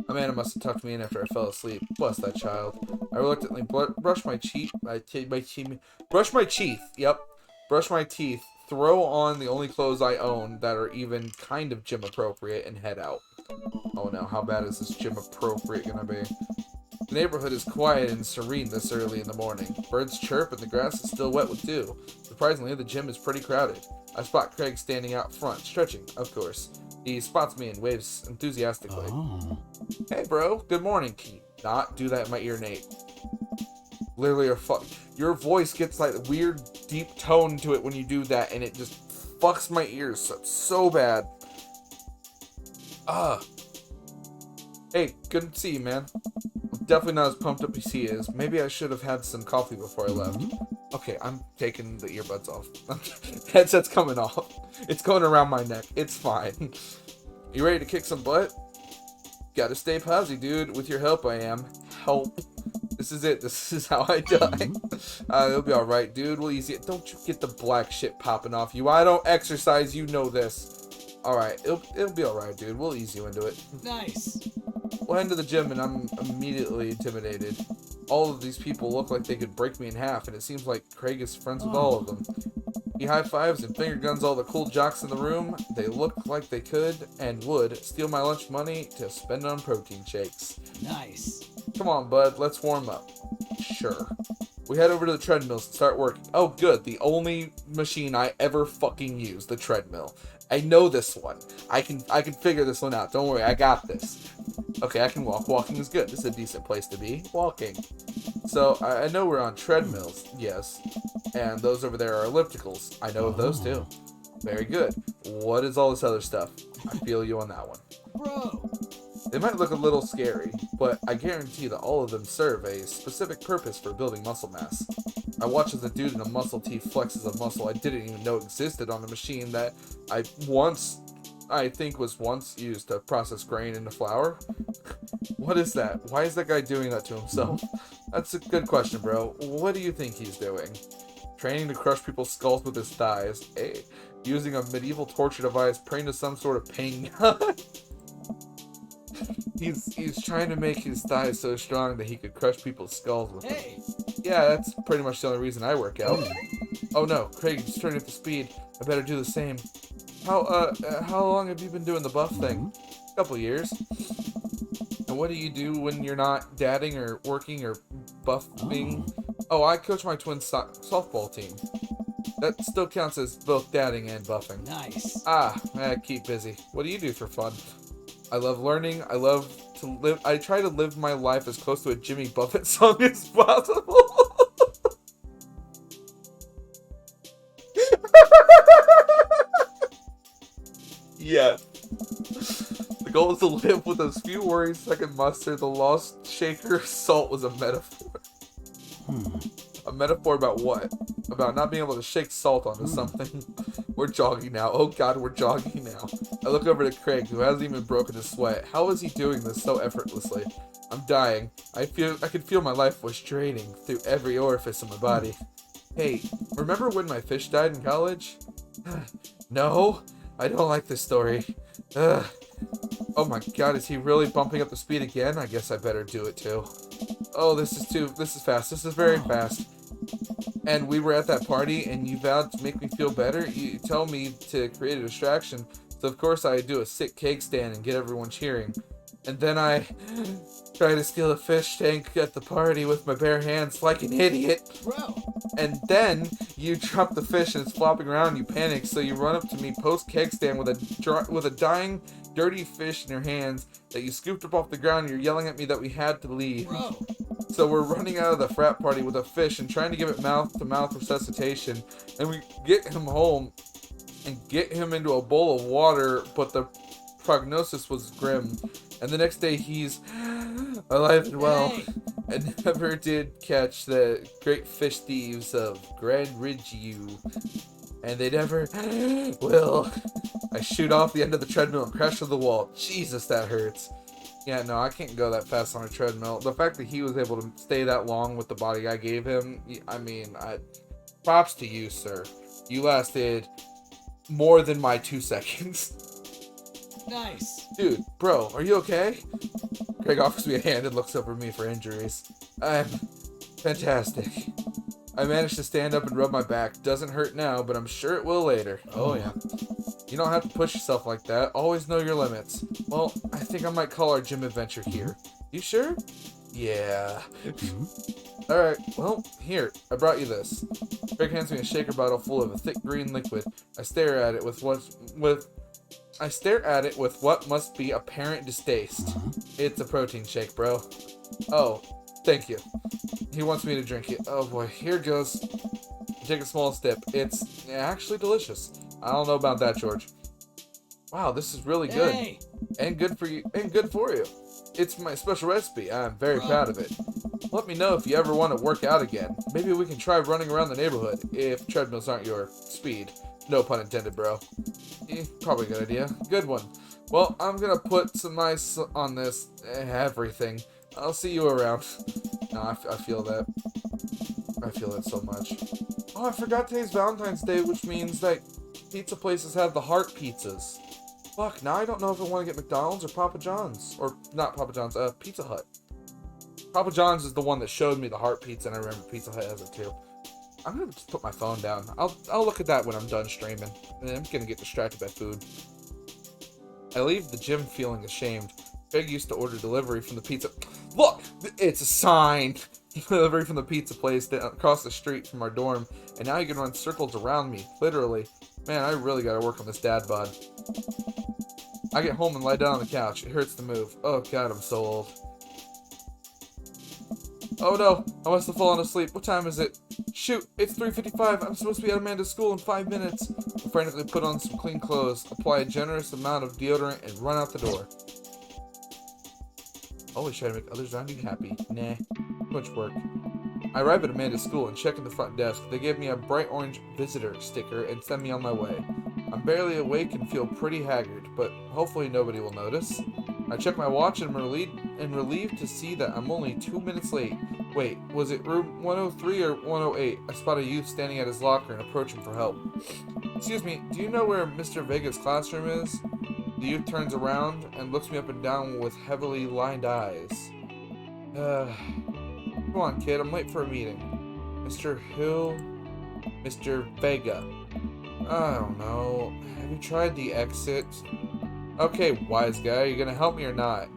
Amanda must have tucked me in after I fell asleep. Bless that child. I reluctantly brush my teeth. Brush my teeth. Yep. Brush my teeth. Throw on the only clothes I own that are even kind of gym appropriate and head out. Oh no, how bad is this gym appropriate gonna be? The neighborhood is quiet and serene this early in the morning. Birds chirp and the grass is still wet with dew. Surprisingly, the gym is pretty crowded. I spot Craig standing out front, stretching, of course. He spots me and waves enthusiastically. Oh. Hey bro, good morning. Can you not do that in my ear, Nate? Literally, your voice gets like weird deep tone to it when you do that, and it just fucks my ears so bad. Hey, good to see you, man. I'm definitely not as pumped up as he is. Maybe I should have had some coffee before I left. Okay, I'm taking the earbuds off. Headset's coming off. It's going around my neck. It's fine. You ready to kick some butt? Gotta stay positive, dude. With your help, I am. Help. This is it. This is how I die. It'll be alright, dude. We'll easy it. Don't you get the black shit popping off you. I don't exercise, you know this. Alright, it'll be alright, dude. We'll ease you into it. Nice. We'll head to the gym, and I'm immediately intimidated. All of these people look like they could break me in half, and it seems like Craig is friends with all of them. He high-fives and finger-guns all the cool jocks in the room. They look like they could, and would, steal my lunch money to spend on protein shakes. Nice. Come on, bud, let's warm up. Sure. We head over to the treadmills and start working. Oh, good, the only machine I ever fucking use, the treadmill. I know this one. I can figure this one out. Don't worry, I got this. Okay, I can walk. Walking is good. This is a decent place to be. Walking. So, I know we're on treadmills, yes. And those over there are ellipticals. I know of those too. Very good. What is all this other stuff? I feel you on that one. Bro. They might look a little scary, but I guarantee that all of them serve a specific purpose for building muscle mass. I watch as a dude in a muscle tee flexes a muscle I didn't even know existed on a machine that I think was once used to process grain into flour. What is that? Why is that guy doing that to himself? That's a good question, bro. What do you think he's doing? Training to crush people's skulls with his thighs. Hey, using a medieval torture device, praying to some sort of pain god. He's trying to make his thighs so strong that he could crush people's skulls with them. Yeah, that's pretty much the only reason I work out. Oh no, Craig is turning up the speed. I better do the same. How long have you been doing the buff thing? A couple years. And what do you do when you're not dadding or working or buffing? Oh, I coach my twin softball team. That still counts as both dadding and buffing. Nice. I keep busy. What do you do for fun? I love learning. I love to live. I try to live my life as close to a Jimmy Buffett song as possible. Yeah. The goal is to live with as few worries as I can muster. The lost shaker salt was a metaphor. A metaphor about what? About not being able to shake salt onto something. We're jogging now. Oh god, we're jogging now. I look over to Craig, who hasn't even broken a sweat. How is he doing this so effortlessly? I'm dying. I could feel my life was draining through every orifice in my body. Hey, remember when my fish died in college? No, I don't like this story. Ugh. Oh my god, is he really bumping up the speed again? I guess I better do it too. Oh, this is fast. This is very fast. And we were at that party, and you vowed to make me feel better. You tell me to create a distraction. So of course I do a sick cake stand and get everyone cheering. And then I try to steal a fish tank at the party with my bare hands like an idiot. Bro. And then you drop the fish and it's flopping around. You panic, so you run up to me post keg stand with a dying dirty fish in your hands that you scooped up off the ground, and you're yelling at me that we had to leave. Bro. So we're running out of the frat party with a fish and trying to give it mouth-to-mouth resuscitation. And we get him home and get him into a bowl of water, but the prognosis was grim. And the next day he's alive and well. Hey. And never did catch the great fish thieves of Grand Ridge U. And they never will. I shoot off the end of the treadmill and crash to the wall. Jesus, that hurts. Yeah, no, I can't go that fast on a treadmill. The fact that he was able to stay that long with the body I gave him, I mean, props to you, sir. You lasted more than my 2 seconds. Nice. Dude, bro, are you okay? Greg offers me a hand and looks over me for injuries. I'm fantastic. I managed to stand up and rub my back. Doesn't hurt now, but I'm sure it will later. Oh, yeah. You don't have to push yourself like that. Always know your limits. Well, I think I might call our gym adventure here. You sure? Yeah. Alright, well, here. I brought you this. Greg hands me a shaker bottle full of a thick green liquid. I stare at it with what must be apparent distaste. It's a protein shake, bro. Oh, thank you. He wants me to drink it. Oh boy, here it goes. Take a small sip. It's actually delicious. I don't know about that, George. Wow, this is really good. Hey. And good for you. And good for you. It's my special recipe. I'm very proud of it. Let me know if you ever want to work out again. Maybe we can try running around the neighborhood if treadmills aren't your speed. No pun intended, bro. Probably a good idea. Good one. Well, I'm gonna put some ice on this everything. I'll see you around. No, I feel that. I feel it so much. Oh, I forgot today's Valentine's Day, which means that pizza places have the heart pizzas. Fuck, now I don't know if I want to get McDonald's or Papa John's. Or, not Papa John's, Pizza Hut. Papa John's is the one that showed me the heart pizza, and I remember Pizza Hut has it too. I'm gonna just put my phone down. I'll look at that when I'm done streaming. And I'm gonna get distracted by food. I leave the gym feeling ashamed. Greg used to order delivery from the pizza. Look! It's a sign! Delivery from the pizza place across the street from our dorm. And now you can run circles around me. Literally. Man, I really gotta work on this dad bod. I get home and lie down on the couch. It hurts to move. Oh god, I'm so old. Oh no, I must have fallen asleep. What time is it? Shoot, it's 3:55. I'm supposed to be at Amanda's school in 5 minutes. I frantically put on some clean clothes, apply a generous amount of deodorant, and run out the door. Always try to make others around you happy. Nah, too much work. I arrive at Amanda's school and check in the front desk. They give me a bright orange visitor sticker and send me on my way. I'm barely awake and feel pretty haggard, but hopefully nobody will notice. I check my watch and am relieved to see that I'm only 2 minutes late. Wait, was it room 103 or 108? I spot a youth standing at his locker and approach him for help. Excuse me, do you know where Mr. Vega's classroom is? The youth turns around and looks me up and down with heavily lined eyes. Come on, kid, I'm late for a meeting. Mr. Hill? Mr. Vega. I don't know. Have you tried the exit? Okay, wise guy, are you gonna help me or not?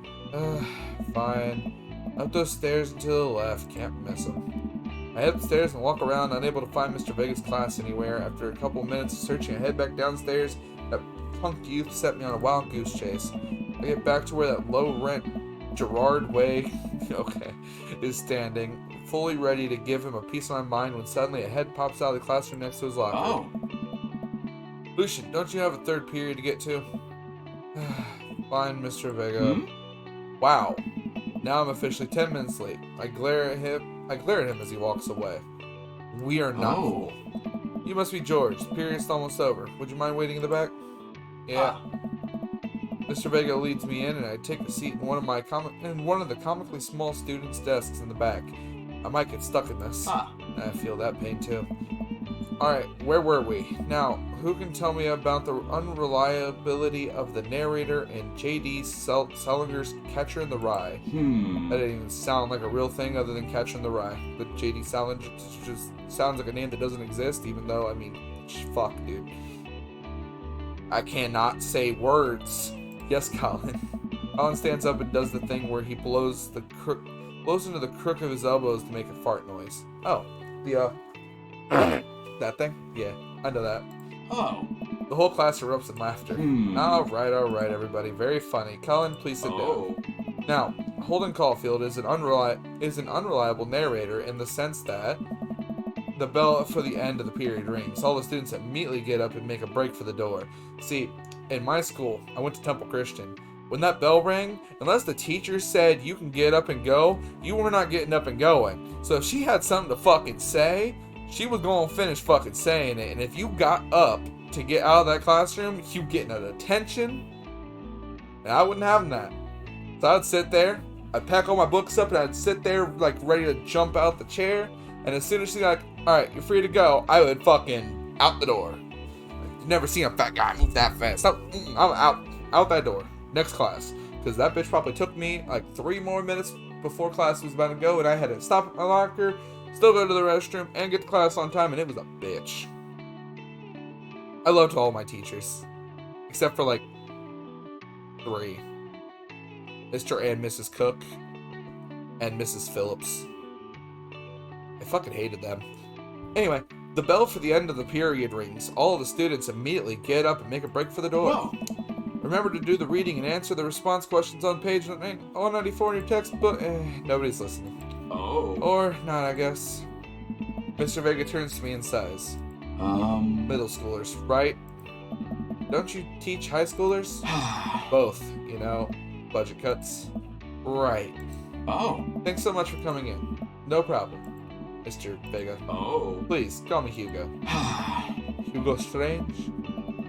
Fine. Up those stairs and to the left, can't miss him. I head upstairs and walk around, unable to find Mr. Vega's class anywhere. After a couple minutes of searching, I head back downstairs. That punk youth set me on a wild goose chase. I get back to where that low-rent Gerard Way is standing, fully ready to give him a piece of my mind when suddenly a head pops out of the classroom next to his locker. Oh. Lucian, don't you have a third period to get to? Fine, Mr. Vega. Wow. Now I'm officially 10 minutes late. I glare at him as he walks away. We are not cool. You must be George. The period's almost over. Would you mind waiting in the back? Yeah. Mr. Vega leads me in, and I take a seat in one of the comically small students' desks in the back. I might get stuck in this. I feel that pain too. Alright, where were we? Now, who can tell me about the unreliability of the narrator in J.D. Salinger's Catcher in the Rye? That didn't even sound like a real thing other than Catcher in the Rye. The J.D. Salinger just sounds like a name that doesn't exist, even though, I mean, fuck, dude. I cannot say words. Yes, Colin. Colin stands up and does the thing where he blows into the crook of his elbows to make a fart noise. Oh, the, that thing? Yeah, I know that. Oh. The whole class erupts in laughter. Alright, everybody. Very funny. Cullen, please sit down. Now, Holden Caulfield is an unreliable narrator in the sense that the bell for the end of the period rings. All the students immediately get up and make a break for the door. See, in my school, I went to Temple Christian. When that bell rang, unless the teacher said you can get up and go, you were not getting up and going. So if she had something to fucking say, she was going to finish fucking saying it. And if you got up to get out of that classroom, you getting a detention. And I wouldn't have that. So I'd sit there, I'd pack all my books up, and I'd sit there like ready to jump out the chair. And as soon as she's like, alright, you're free to go, I would fucking out the door. You've never seen a fat guy move that fast. I'm out that door. Next class. Because that bitch probably took me like 3 more minutes before class was about to go, and I had to stop at my locker, still go to the restroom, and get to class on time, and it was a bitch. I loved all my teachers. Except for like 3. Mr. and Mrs. Cook and Mrs. Phillips. I fucking hated them. Anyway, the bell for the end of the period rings. All of the students immediately get up and make a break for the door. Whoa. Remember to do the reading and answer the response questions on page 194 in your textbook. Nobody's listening. Oh. Or not, I guess. Mr. Vega turns to me and sighs. Middle schoolers, right? Don't you teach high schoolers? Both, you know. Budget cuts. Right. Oh. Thanks so much for coming in. No problem, Mr. Vega. Oh. Please, call me Hugo. Hugo Strange?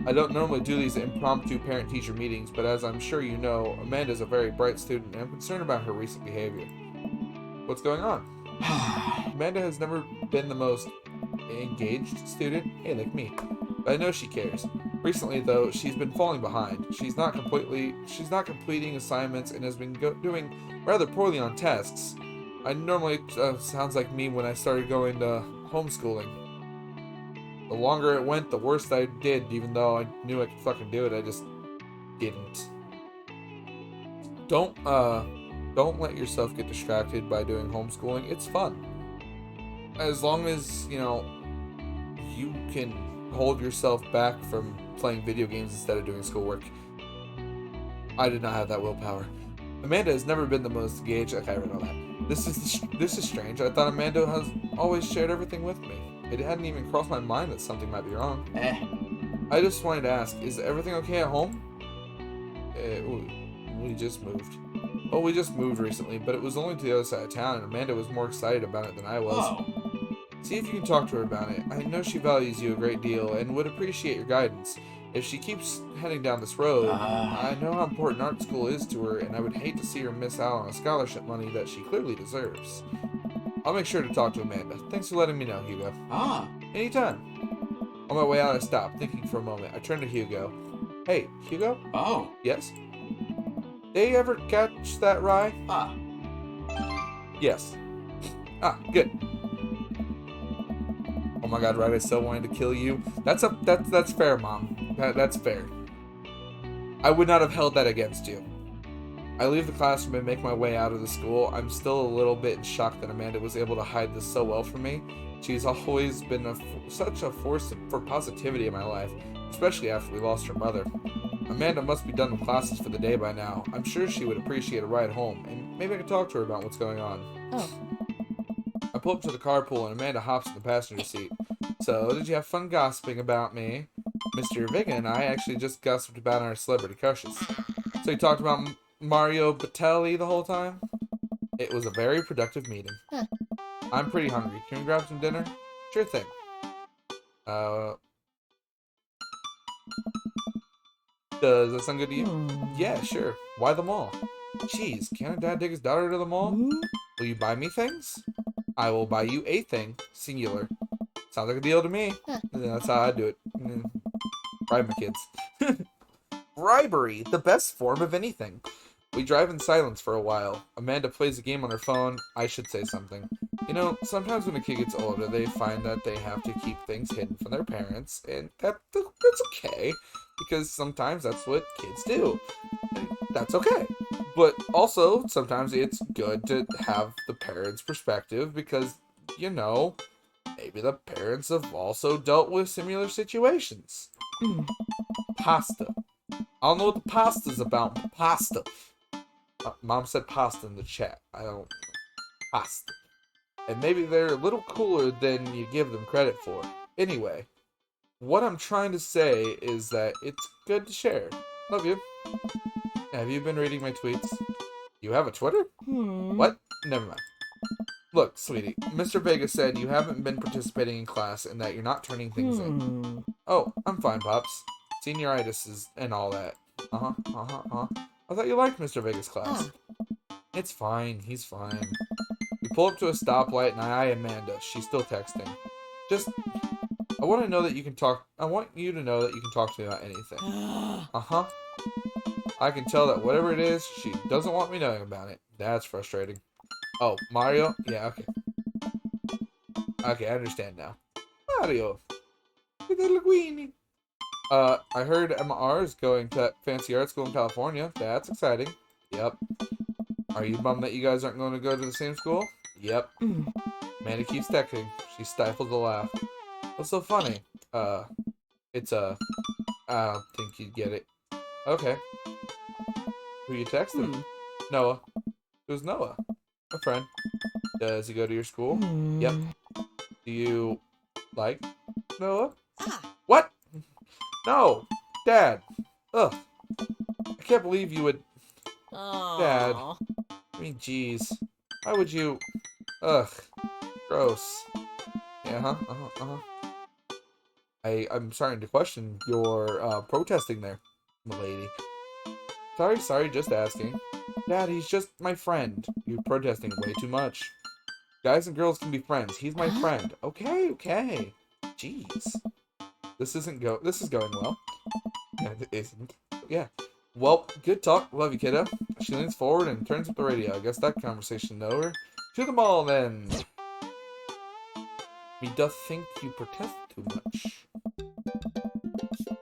I don't normally do these impromptu parent-teacher meetings, but as I'm sure you know, Amanda's a very bright student, and I'm concerned about her recent behavior. What's going on? Amanda has never been the most engaged student, hey, like me, but I know she cares. Recently, though, she's been falling behind. She's not completing assignments and has been doing rather poorly on tests. I normally, sounds like me when I started going to homeschooling. The longer it went, the worse I did, even though I knew I could fucking do it, I just didn't. Don't let yourself get distracted by doing homeschooling. It's fun. As long as, you know, you can hold yourself back from playing video games instead of doing schoolwork. I did not have that willpower. Amanda has never been the most engaged. Okay, I know that. This is strange. I thought Amanda has always shared everything with me. It hadn't even crossed my mind that something might be wrong. I just wanted to ask, is everything okay at home? We just moved. Oh, we just moved recently, but it was only to the other side of town, and Amanda was more excited about it than I was. Oh. See if you can talk to her about it. I know she values you a great deal and would appreciate your guidance. If she keeps heading down this road, I know how important art school is to her, and I would hate to see her miss out on a scholarship money that she clearly deserves. I'll make sure to talk to Amanda. Thanks for letting me know, Hugo. Anytime. On my way out, I stopped, thinking for a moment. I turned to Hugo. Hey, Hugo? Oh. Yes? Did you ever catch that rye? Yes. Good. Oh my god, right, I still wanted to kill you. That's fair, Mom. That's fair. I would not have held that against you. I leave the classroom and make my way out of the school. I'm still a little bit in shock that Amanda was able to hide this so well from me. She's always been such a force for positivity in my life, especially after we lost her mother. Amanda must be done with classes for the day by now. I'm sure she would appreciate a ride home, and maybe I could talk to her about what's going on. Oh. I pull up to the carpool, and Amanda hops in the passenger seat. So, did you have fun gossiping about me? Mr. Vega and I actually just gossiped about our celebrity crushes. So you talked about Mario Batali the whole time? It was a very productive meeting. Huh. I'm pretty hungry. Can we grab some dinner? Sure thing. Does that sound good to you? Yeah, sure. Why the mall? Jeez, can't a dad take his daughter to the mall? Will you buy me things? I will buy you a thing. Singular. Sounds like a deal to me. Huh. That's how I do it. Bribe my kids. Bribery, the best form of anything. We drive in silence for a while. Amanda plays a game on her phone. I should say something. You know, sometimes when a kid gets older, they find that they have to keep things hidden from their parents, and that's okay, because sometimes that's what kids do. And that's okay. But also, sometimes it's good to have the parents' perspective, because, you know, maybe the parents have also dealt with similar situations. Pasta. I don't know what the pasta's about. Pasta. Mom said pasta in the chat. I don't... Pasta. And maybe they're a little cooler than you give them credit for. Anyway, what I'm trying to say is that it's good to share. Love you. Have you been reading my tweets? You have a Twitter? What? Never mind. Look, sweetie, Mr. Vega said you haven't been participating in class and that you're not turning things in. Oh, I'm fine, Pops. Senioritis is and all that. I thought you liked Mr. Vega's class. It's fine, he's fine. We pull up to a stoplight and I eye Amanda. She's still texting. Just, I want to know that you can talk. I want you to know that you can talk to me about anything. I can tell that whatever it is, she doesn't want me knowing about it. That's frustrating. Oh, Mario? Yeah, okay. Okay, I understand now. Mario. Little Linguini. I heard MR is going to fancy art school in California. That's exciting. Yep. Are you bummed that you guys aren't going to go to the same school? Yep. Amanda keeps texting. She stifles a laugh. What's so funny? It's I don't think you'd get it. Okay. Who you texting? Noah. Who's Noah? A friend. Does he go to your school? Yep. Do you like Noah? What? No! Dad! Ugh. I can't believe you would... Dad. I mean, jeez. Why would you... Ugh. Gross. Yeah, I'm starting to question your, protesting there, milady. Sorry, just asking. Dad, he's just my friend. You're protesting way too much. Guys and girls can be friends. He's my friend. Okay. Jeez. This is going well. Yeah, it isn't. Yeah. Well, good talk. Love you, kiddo. She leans forward and turns up the radio. I guess that conversation over. To the mall, then. Me doth think you protest too much.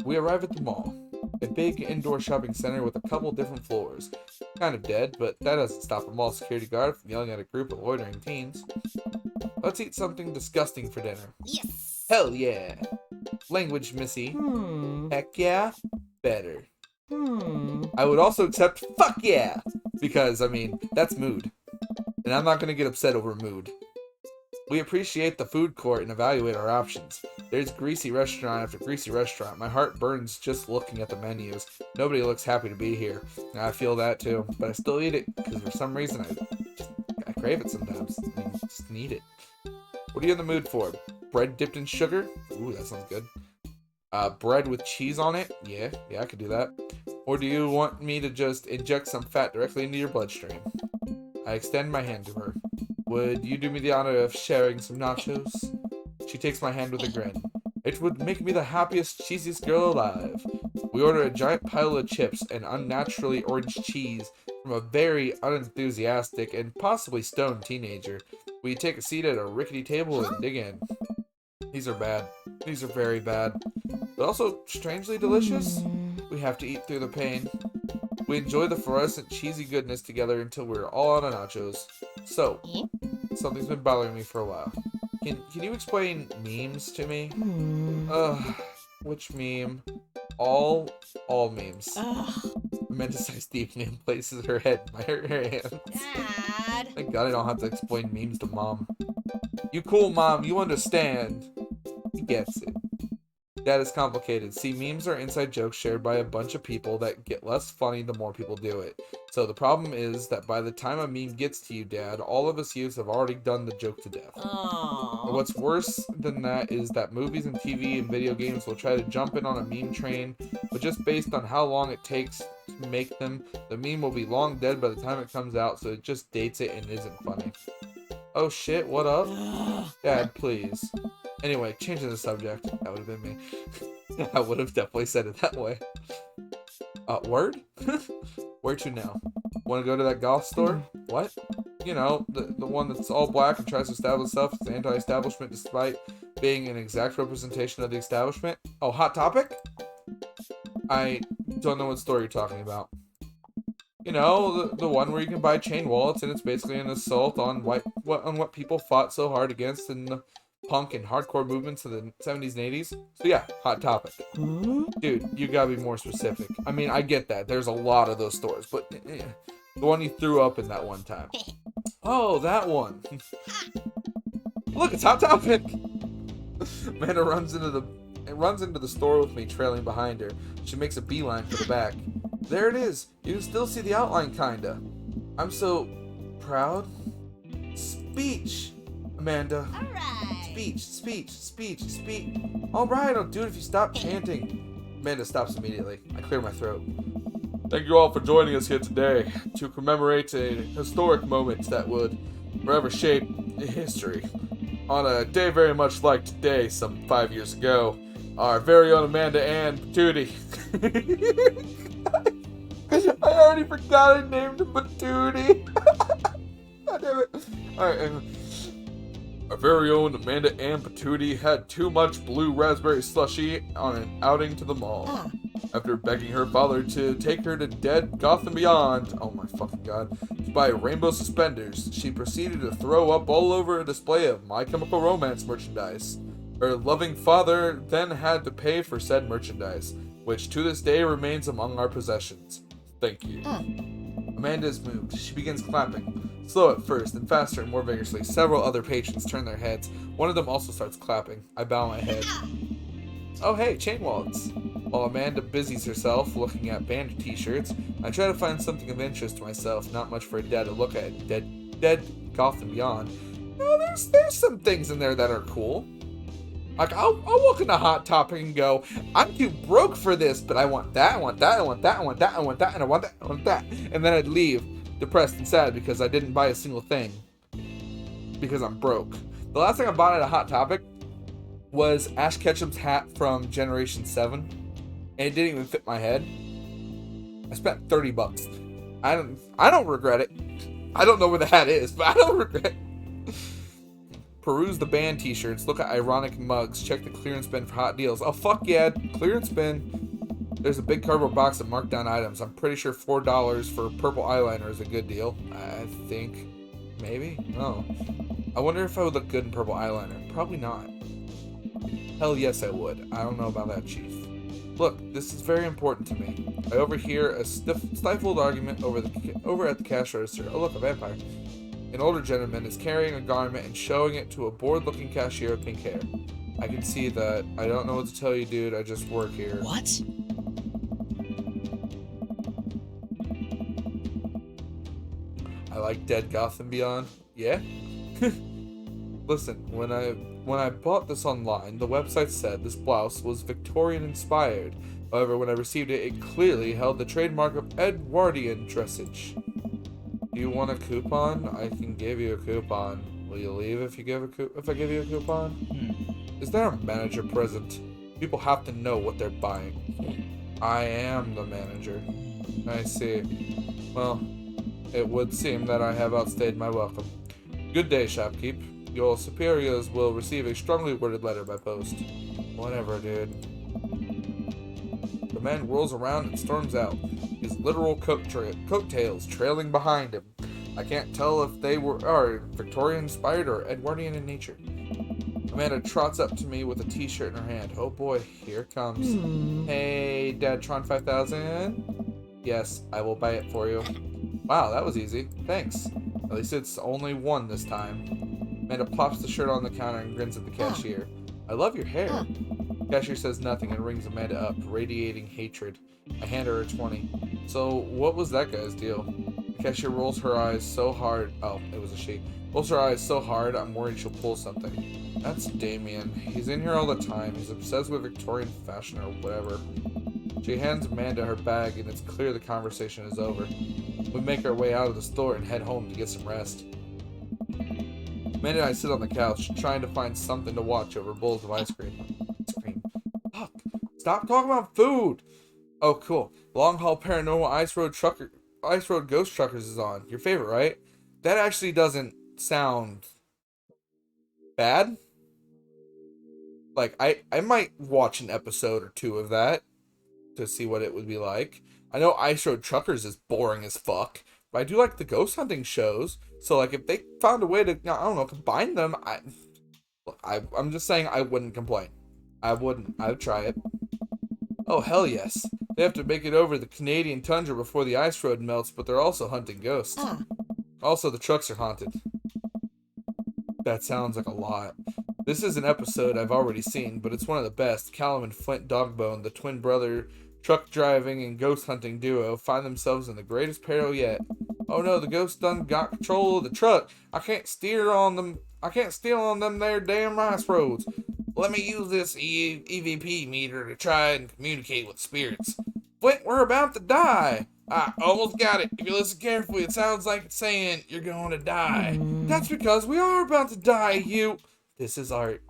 We arrive at the mall. A big indoor shopping center with a couple different floors. Kind of dead, but that doesn't stop a mall security guard from yelling at a group of loitering teens. Let's eat something disgusting for dinner. Yes. Hell yeah. Language, missy. Heck yeah. Better. I would also accept fuck yeah. Because, I mean, that's mood. And I'm not going to get upset over mood. We appreciate the food court and evaluate our options. There's greasy restaurant after greasy restaurant. My heart burns just looking at the menus. Nobody looks happy to be here. I feel that too, but I still eat it because for some reason I crave it sometimes. I just need it. What are you in the mood for? Bread dipped in sugar? Ooh, that sounds good. Bread with cheese on it? Yeah, I could do that. Or do you want me to just inject some fat directly into your bloodstream? I extend my hand to her. Would you do me the honor of sharing some nachos? She takes my hand with a grin. It would make me the happiest, cheesiest girl alive. We order a giant pile of chips and unnaturally orange cheese from a very unenthusiastic and possibly stoned teenager. We take a seat at a rickety table and dig in. These are bad. These are very bad. But also strangely delicious. We have to eat through the pain. We enjoy the fluorescent cheesy goodness together until we're all out of nachos. So, something's been bothering me for a while. Can you explain memes to me? Which meme? All memes. Amanda sighs deeply and places her head by her hands. Dad. Thank God I don't have to explain memes to Mom. You cool, Mom. You understand. He gets it. That is complicated. See, memes are inside jokes shared by a bunch of people that get less funny the more people do it. So the problem is that by the time a meme gets to you, Dad, all of us youths have already done the joke to death. Aww. And what's worse than that is that movies and TV and video games will try to jump in on a meme train, but just based on how long it takes to make them, the meme will be long dead by the time it comes out, so it just dates it and isn't funny. Oh shit, what up? Dad, please. Anyway, changing the subject. That would have been me. I would have definitely said it that way. Word? Where to now? Want to go to that golf store? What? You know, the one that's all black and tries to establish itself as anti-establishment despite being an exact representation of the establishment? Oh, Hot Topic? I don't know what store you're talking about. You know, the one where you can buy chain wallets and it's basically an assault on what people fought so hard against in the punk and hardcore movements of the 70s and 80s. So yeah, Hot Topic. Dude, you gotta be more specific. I mean, I get that. There's a lot of those stores, but the one you threw up in that one time. Oh, that one. Look, it's Hot Topic. Amanda runs into the store with me trailing behind her. She makes a beeline for the back. There it is. You can still see the outline, kinda. I'm so proud. Speech, Amanda. Alright. Speech. Alright, I'll do it if you stop chanting. Amanda stops immediately. I clear my throat. Thank you all for joining us here today to commemorate a historic moment that would forever shape history. On a day very much like today, some 5 years ago, our very own Amanda Ann Patooty. I already forgot I named him Patooty. God damn it. Alright, our very own Amanda Ann Patooty had too much blue raspberry slushy on an outing to the mall. After begging her father to take her to Dead Gotham Beyond, oh my fucking god, to buy rainbow suspenders, she proceeded to throw up all over a display of My Chemical Romance merchandise. Her loving father then had to pay for said merchandise, which to this day remains among our possessions. Thank you. Amanda is moved. She begins clapping. Slow at first, then faster and more vigorously. Several other patrons turn their heads. One of them also starts clapping. I bow my head. Oh hey, chain wallets. While Amanda busies herself looking at band t-shirts, I try to find something of interest to myself. Not much for a dad to look at. Dead Gotham Beyond. No, there's some things in there that are cool. Like, I'll walk into Hot Topic and go, I'm too broke for this, but I want that, I want that, I want that, I want that, I want that, and I want that, I want that. And then I'd leave depressed and sad because I didn't buy a single thing. Because I'm broke. The last thing I bought at a Hot Topic was Ash Ketchum's hat from Generation 7. And it didn't even fit my head. I spent $30. I don't regret it. I don't know where the hat is, but I don't regret it. Peruse the band t-shirts, look at ironic mugs, check the clearance bin for hot deals. Oh fuck yeah, clearance bin. There's a big cardboard box of marked down items. I'm pretty sure $4 for purple eyeliner is a good deal. I think. Maybe? No. I wonder if I would look good in purple eyeliner. Probably not. Hell yes I would. I don't know about that, Chief. Look, this is very important to me. I overhear a stifled argument over at the cash register. Oh look, a vampire. An older gentleman is carrying a garment and showing it to a bored-looking cashier with pink hair. I can see that. I don't know what to tell you, dude. I just work here. What? I like Dead Gotham Beyond. Yeah? Listen, when I bought this online, the website said this blouse was Victorian-inspired. However, when I received it, it clearly held the trademark of Edwardian dressage. Do you want a coupon? I can give you a coupon. Will you leave if I give you a coupon? Is there a manager present? People have to know what they're buying. I am the manager. I see. Well, it would seem that I have outstayed my welcome. Good day, shopkeep. Your superiors will receive a strongly worded letter by post. Whatever, dude. The man whirls around and storms out, his literal coattails trailing behind him. I can't tell if they are Victorian-inspired or Edwardian in nature. Amanda trots up to me with a t-shirt in her hand. Oh boy, here it comes. Hey, Dadtron 5000? Yes, I will buy it for you. Wow, that was easy. Thanks. At least it's only one this time. Amanda plops the shirt on the counter and grins at the cashier. I love your hair. Cashier says nothing and rings Amanda up, radiating hatred. I hand her a 20. So, what was that guy's deal? The cashier rolls her eyes so hard. Oh, it was a she. Rolls her eyes so hard, I'm worried she'll pull something. That's Damien. He's in here all the time. He's obsessed with Victorian fashion or whatever. She hands Amanda her bag, and it's clear the conversation is over. We make our way out of the store and head home to get some rest. Amanda and I sit on the couch, trying to find something to watch over bowls of ice cream. Fuck! Stop talking about food! Oh, cool. Long Haul Paranormal Ice Road Ghost Truckers is on. Your favorite, right? That actually doesn't sound bad. Like, I might watch an episode or two of that to see what it would be like. I know Ice Road Truckers is boring as fuck, but I do like the ghost hunting shows. So, like, if they found a way to, I don't know, combine them, look, I'm just saying I wouldn't complain. I wouldn't. I would try it. Oh, hell yes. They have to make it over the Canadian tundra before the ice road melts, but they're also hunting ghosts. Also, the trucks are haunted. That sounds like a lot. This is an episode I've already seen, but it's one of the best. Callum and Flint Dogbone, the twin brother truck driving and ghost hunting duo, find themselves in the greatest peril yet. Oh no, the ghost done got control of the truck. I can't steer on them. I can't steer on them there damn ice roads. Let me use this EVP meter to try and communicate with spirits. Flint, we're about to die. I almost got it. If you listen carefully, it sounds like it's saying you're going to die. That's because we are about to die, you. This is art.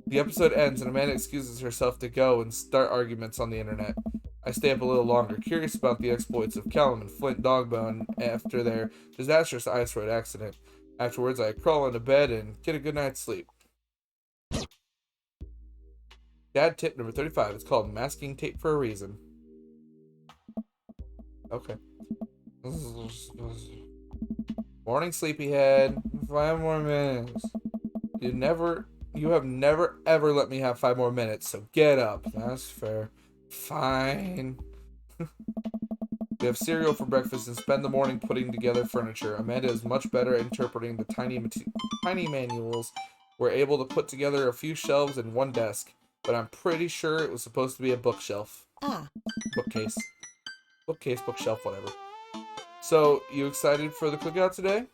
The episode ends and Amanda excuses herself to go and start arguments on the internet. I stay up a little longer, curious about the exploits of Callum and Flint Dogbone after their disastrous ice road accident. Afterwards, I crawl into bed and get a good night's sleep. Dad tip number 35. It's called masking tape for a reason. Okay. Morning, sleepyhead. 5 more minutes. You have never ever let me have 5 more minutes, so get up. That's fair. Fine. We have cereal for breakfast and spend the morning putting together furniture. Amanda is much better at interpreting the tiny manuals. We're able to put together a few shelves and one desk, but I'm pretty sure it was supposed to be a bookshelf. Bookcase. Bookcase, bookshelf, whatever. So, you excited for the cookout today?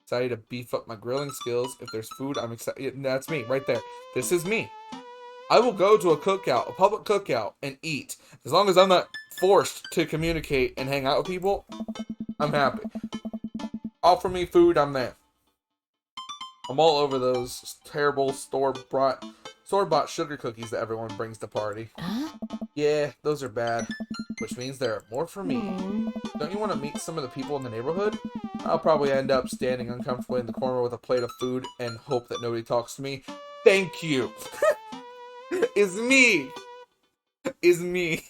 Excited to beef up my grilling skills. If there's food, I'm excited. That's me, right there. This is me. I will go to a cookout, a public cookout, and eat. As long as I'm not forced to communicate and hang out with people, I'm happy. Offer me food, I'm there. I'm all over those terrible store-bought sugar cookies that everyone brings to party. Yeah, those are bad. Which means there are more for me. Don't you want to meet some of the people in the neighborhood? I'll probably end up standing uncomfortably in the corner with a plate of food and hope that nobody talks to me. Thank you. Is me. Is me.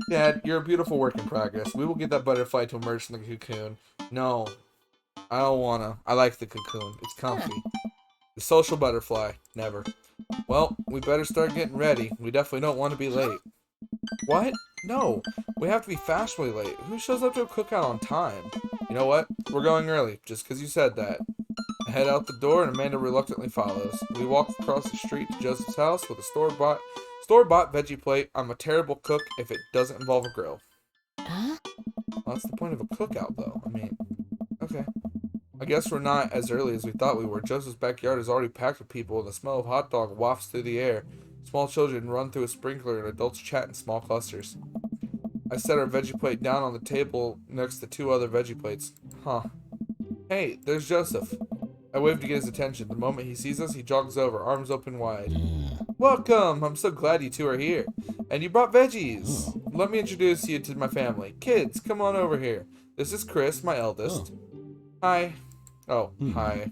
Dad, you're a beautiful work in progress. We will get that butterfly to emerge from the cocoon. No, I don't wanna. I like the cocoon. It's comfy. The social butterfly. Never. Well, we better start getting ready. We definitely don't want to be late. What? No. We have to be fashionably late. Who shows up to a cookout on time? You know what? We're going early, just because you said that. I head out the door and Amanda reluctantly follows. We walk across the street to Joseph's house with a store-bought veggie plate. I'm a terrible cook if it doesn't involve a grill. Well, that's the point of a cookout, though. I mean, okay. I guess we're not as early as we thought we were. Joseph's backyard is already packed with people, and the smell of hot dog wafts through the air. Small children run through a sprinkler, and adults chat in small clusters. I set our veggie plate down on the table next to 2 other veggie plates. Huh. Hey, there's Joseph. I wave to get his attention. The moment he sees us, he jogs over, arms open wide. Welcome! I'm so glad you 2 are here. And you brought veggies. Let me introduce you to my family. Kids, come on over here. This is Chris, my eldest. Hi. Oh, hi.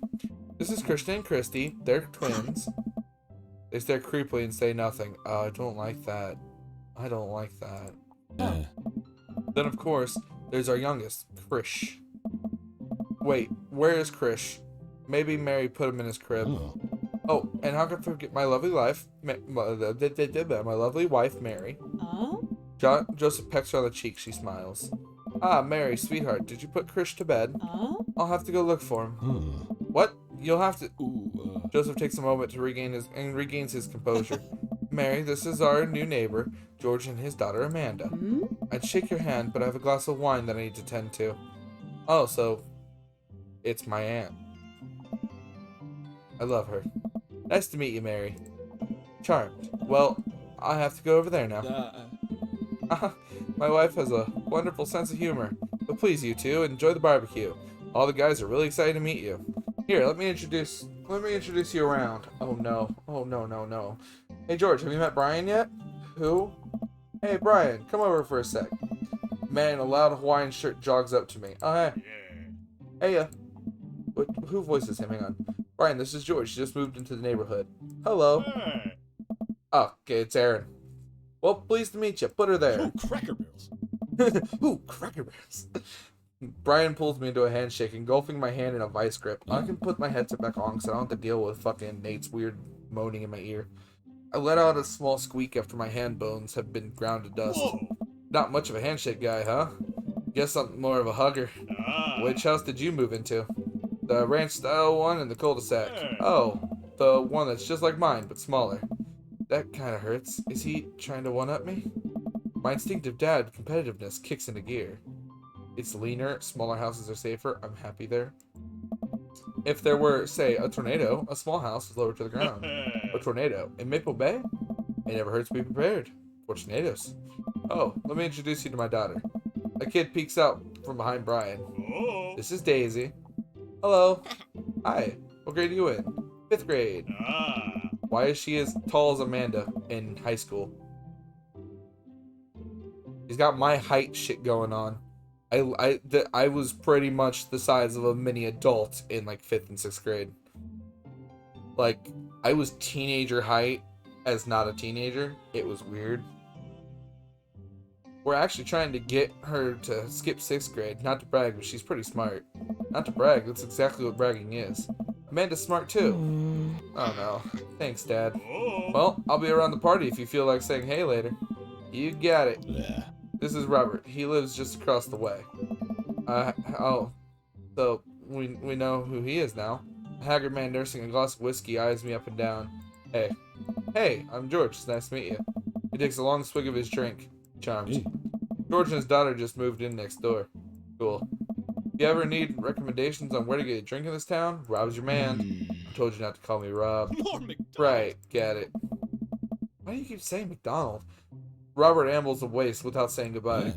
This is Christian and Christy. They're twins. They stare creepily and say nothing. I don't like that. I don't like that. Then, of course, there's our youngest, Krish. Wait, where is Krish? Maybe Mary put him in his crib. Oh, and how could I forget my lovely wife, my lovely wife, Mary. Joseph pecks her on the cheek. She smiles. Ah, Mary, sweetheart, did you put Krish to bed? I'll have to go look for him. What? You'll have to... Joseph takes a moment to regains his composure. Mary, this is our new neighbor, George, and his daughter, Amanda. I'd shake your hand, but I have a glass of wine that I need to tend to. Oh, so... it's my aunt. I love her. Nice to meet you, Mary. Charmed. Well, I have to go over there now. My wife has a wonderful sense of humor. But please, you 2, enjoy the barbecue. All the guys are really excited to meet you. Here, let me introduce you around. Oh no. Oh no. Hey George, have you met Brian yet? Who? Hey Brian, come over for a sec. Man in a loud Hawaiian shirt jogs up to me. Oh hey. Hey who voices him? Hang on. Brian, this is George. She just moved into the neighborhood. Hello. Hey. Oh, okay, it's Aaron. Well, pleased to meet you. Put her there. Cracker Barrels. Ooh, Cracker Barrels. Brian pulls me into a handshake, engulfing my hand in a vice grip. I can put my headset back on because I don't have to deal with fucking Nate's weird moaning in my ear. I let out a small squeak after my hand bones have been ground to dust. Whoa. Not much of a handshake guy, huh? Guess I'm more of a hugger. Which house did you move into? The ranch-style one in the cul-de-sac. Oh, the one that's just like mine, but smaller. That kind of hurts. Is he trying to one-up me? My instinctive dad competitiveness kicks into gear. It's leaner, smaller houses are safer. I'm happy there. If there were, say, a tornado, a small house is lower to the ground. A tornado in Maple Bay? It never hurts to be prepared for tornadoes. Oh, let me introduce you to my daughter. A kid peeks out from behind Brian. Oh. This is Daisy. Hello. Hi. What grade are you in? 5th grade. Why is she as tall as Amanda in high school? She's got my height shit going on. I was pretty much the size of a mini adult in like 5th and 6th grade. Like, I was teenager height as not a teenager. It was weird. We're actually trying to get her to skip 6th grade. Not to brag, but she's pretty smart. Not to brag, that's exactly what bragging is. Amanda's smart too. Oh no. Thanks, Dad. Well, I'll be around the party if you feel like saying hey later. You got it. This is Robert. He lives just across the way. Oh. So, we know who he is now. A haggard man nursing a glass of whiskey eyes me up and down. Hey. Hey, I'm George. It's nice to meet you. He takes a long swig of his drink. Charmed. George and his daughter just moved in next door. Cool. If you ever need recommendations on where to get a drink in this town, Rob's your man. I told you not to call me Rob. More McDonald's. Right, get it. Why do you keep saying McDonald? Robert ambles away without saying goodbye.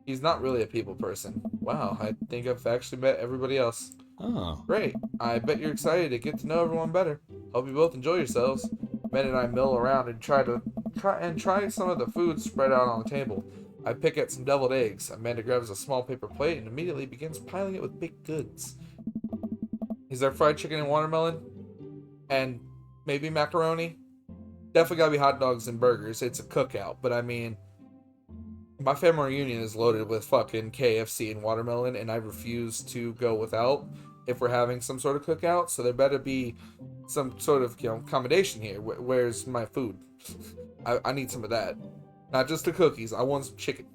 He's not really a people person. Wow, I think I've actually met everybody else. Oh. Great. I bet you're excited to get to know everyone better. Hope you both enjoy yourselves. Ben and I mill around and try some of the food spread out on the table. I pick at some deviled eggs. Amanda grabs a small paper plate and immediately begins piling it with baked goods. Is there fried chicken and watermelon? And maybe macaroni? Definitely gotta be hot dogs and burgers. It's a cookout, but I mean, my family reunion is loaded with fucking KFC and watermelon, and I refuse to go without if we're having some sort of cookout, so there better be some sort of, accommodation here. Where's my food? I need some of that. Not just the cookies, I want some chicken.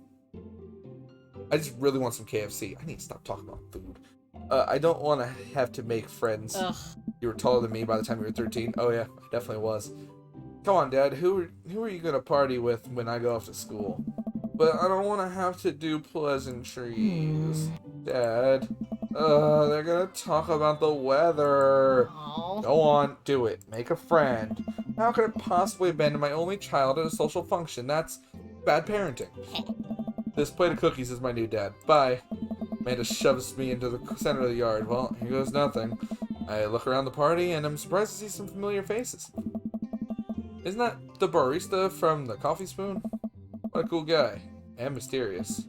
I just really want some KFC. I need to stop talking about food. I don't want to have to make friends. Ugh. You were taller than me by the time you were 13. Oh yeah, I definitely was. Come on, Dad. Who are you gonna party with when I go off to school? But I don't want to have to do pleasantries. Dad. They're gonna talk about the weather. Aw. Go on, do it. Make a friend. How could it possibly abandon my only child at a social function? That's bad parenting. This plate of cookies is my new dad. Bye. Amanda shoves me into the center of the yard. Well, here goes nothing. I look around the party and I'm surprised to see some familiar faces. Isn't that the barista from the Coffee Spoon? What a cool guy. And mysterious.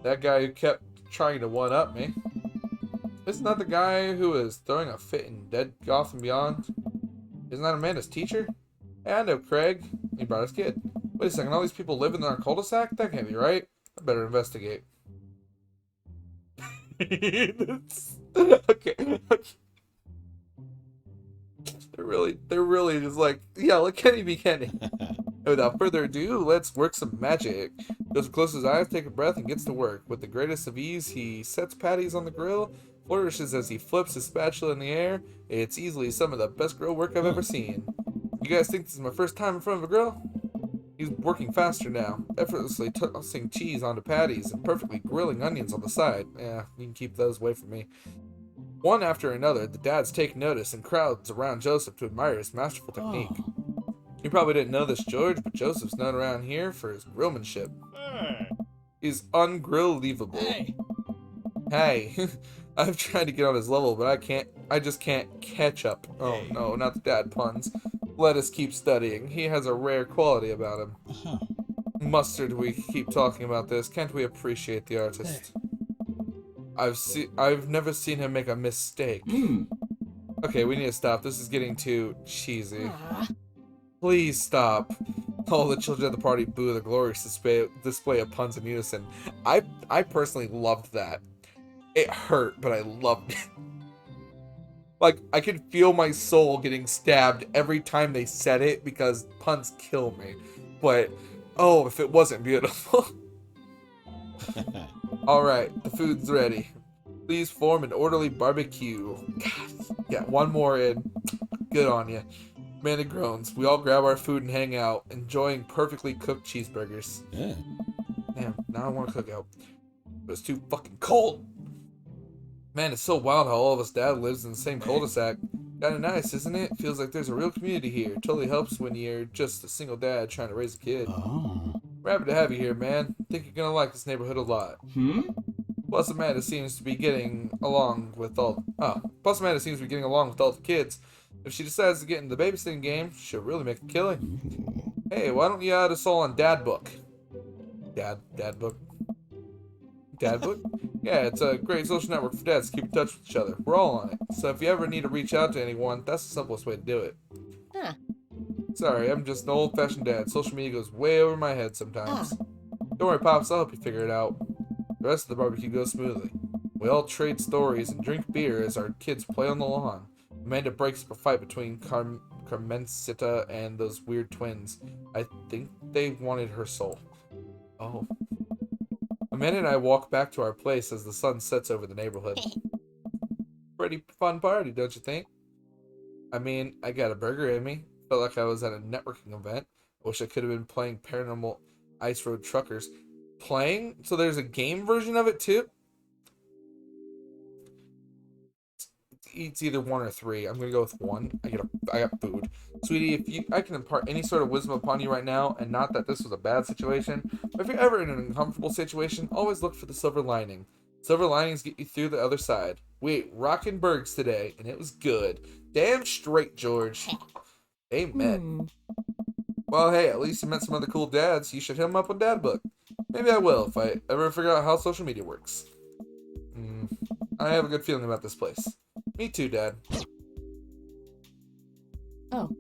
That guy who kept trying to one-up me. Isn't that the guy who is throwing a fit in Dead Gotham Beyond? Isn't that Amanda's teacher? Hey, I know Craig. He brought his kid. Wait a second, all these people live in our cul-de-sac? That can't be right. I better investigate. Okay. They're really just like, yeah, let Kenny be Kenny. And without further ado, let's work some magic. Joseph closes his eyes, takes a breath, and gets to work. With the greatest of ease, he sets patties on the grill, flourishes as he flips his spatula in the air. It's easily some of the best grill work I've ever seen. You guys think this is my first time in front of a grill? He's working faster now, effortlessly tossing cheese onto patties and perfectly grilling onions on the side. Yeah, you can keep those away from me. One after another, the dads take notice and crowds around Joseph to admire his masterful technique. You probably didn't know this, George, but Joseph's known around here for his grillmanship. He's ungrill-leavable. Hey, I've tried to get on his level, but I just can't catch up. Oh no, not the dad puns. Let us keep studying. He has a rare quality about him. Mustard, we keep talking about this. Can't we appreciate the artist? I've never seen him make a mistake. Okay, we need to stop. This is getting too cheesy. Please stop. All the children at the party boo the glorious display of puns in unison. I personally loved that. It hurt, but I loved it. Like, I could feel my soul getting stabbed every time they said it because puns kill me. But, oh, if it wasn't beautiful. Alright, the food's ready. Please form an orderly barbecue. God, yeah, one more in. Good on you. Amanda groans. We all grab our food and hang out, enjoying perfectly cooked cheeseburgers. Yeah. Damn, now I want to cook out. But it's too fucking cold. Man, it's so wild how all of us dad lives in the same cul-de-sac. Kinda nice, isn't it? Feels like there's a real community here. Totally helps when you're just a single dad trying to raise a kid. Oh. We're happy to have you here, man. Think you're gonna like this neighborhood a lot. Plus Amanda seems to be getting along with all the kids. If she decides to get into the babysitting game, she'll really make a killing. Hey, why don't you add us all on Dad Book? Dad Book? Dad Book? Yeah, it's a great social network for dads to keep in touch with each other. We're all on it. So if you ever need to reach out to anyone, that's the simplest way to do it. Huh. Sorry, I'm just an old-fashioned dad. Social media goes way over my head sometimes. Don't worry, Pops, I'll help you figure it out. The rest of the barbecue goes smoothly. We all trade stories and drink beer as our kids play on the lawn. Amanda breaks up a fight between Carmencita and those weird twins. I think they wanted her soul. Oh. Amanda and I walk back to our place as the sun sets over the neighborhood. Pretty fun party, don't you think? I mean, I got a burger in me. Felt like I was at a networking event. I wish I could have been playing Paranormal Ice Road Truckers. Playing? So there's a game version of it too? It's either 1 or 3. I'm gonna go with 1. I got food. Sweetie, I can impart any sort of wisdom upon you right now, and not that this was a bad situation, but if you're ever in an uncomfortable situation, always look for the silver lining. Silver linings get you through the other side. We ate rockin' burgers today, and it was good. Damn straight, George. Amen. Well, hey, at least you met some other cool dads. You should hit them up on Dad Book. Maybe I will if I ever figure out how social media works. I have a good feeling about this place. Me too, Dad. Oh.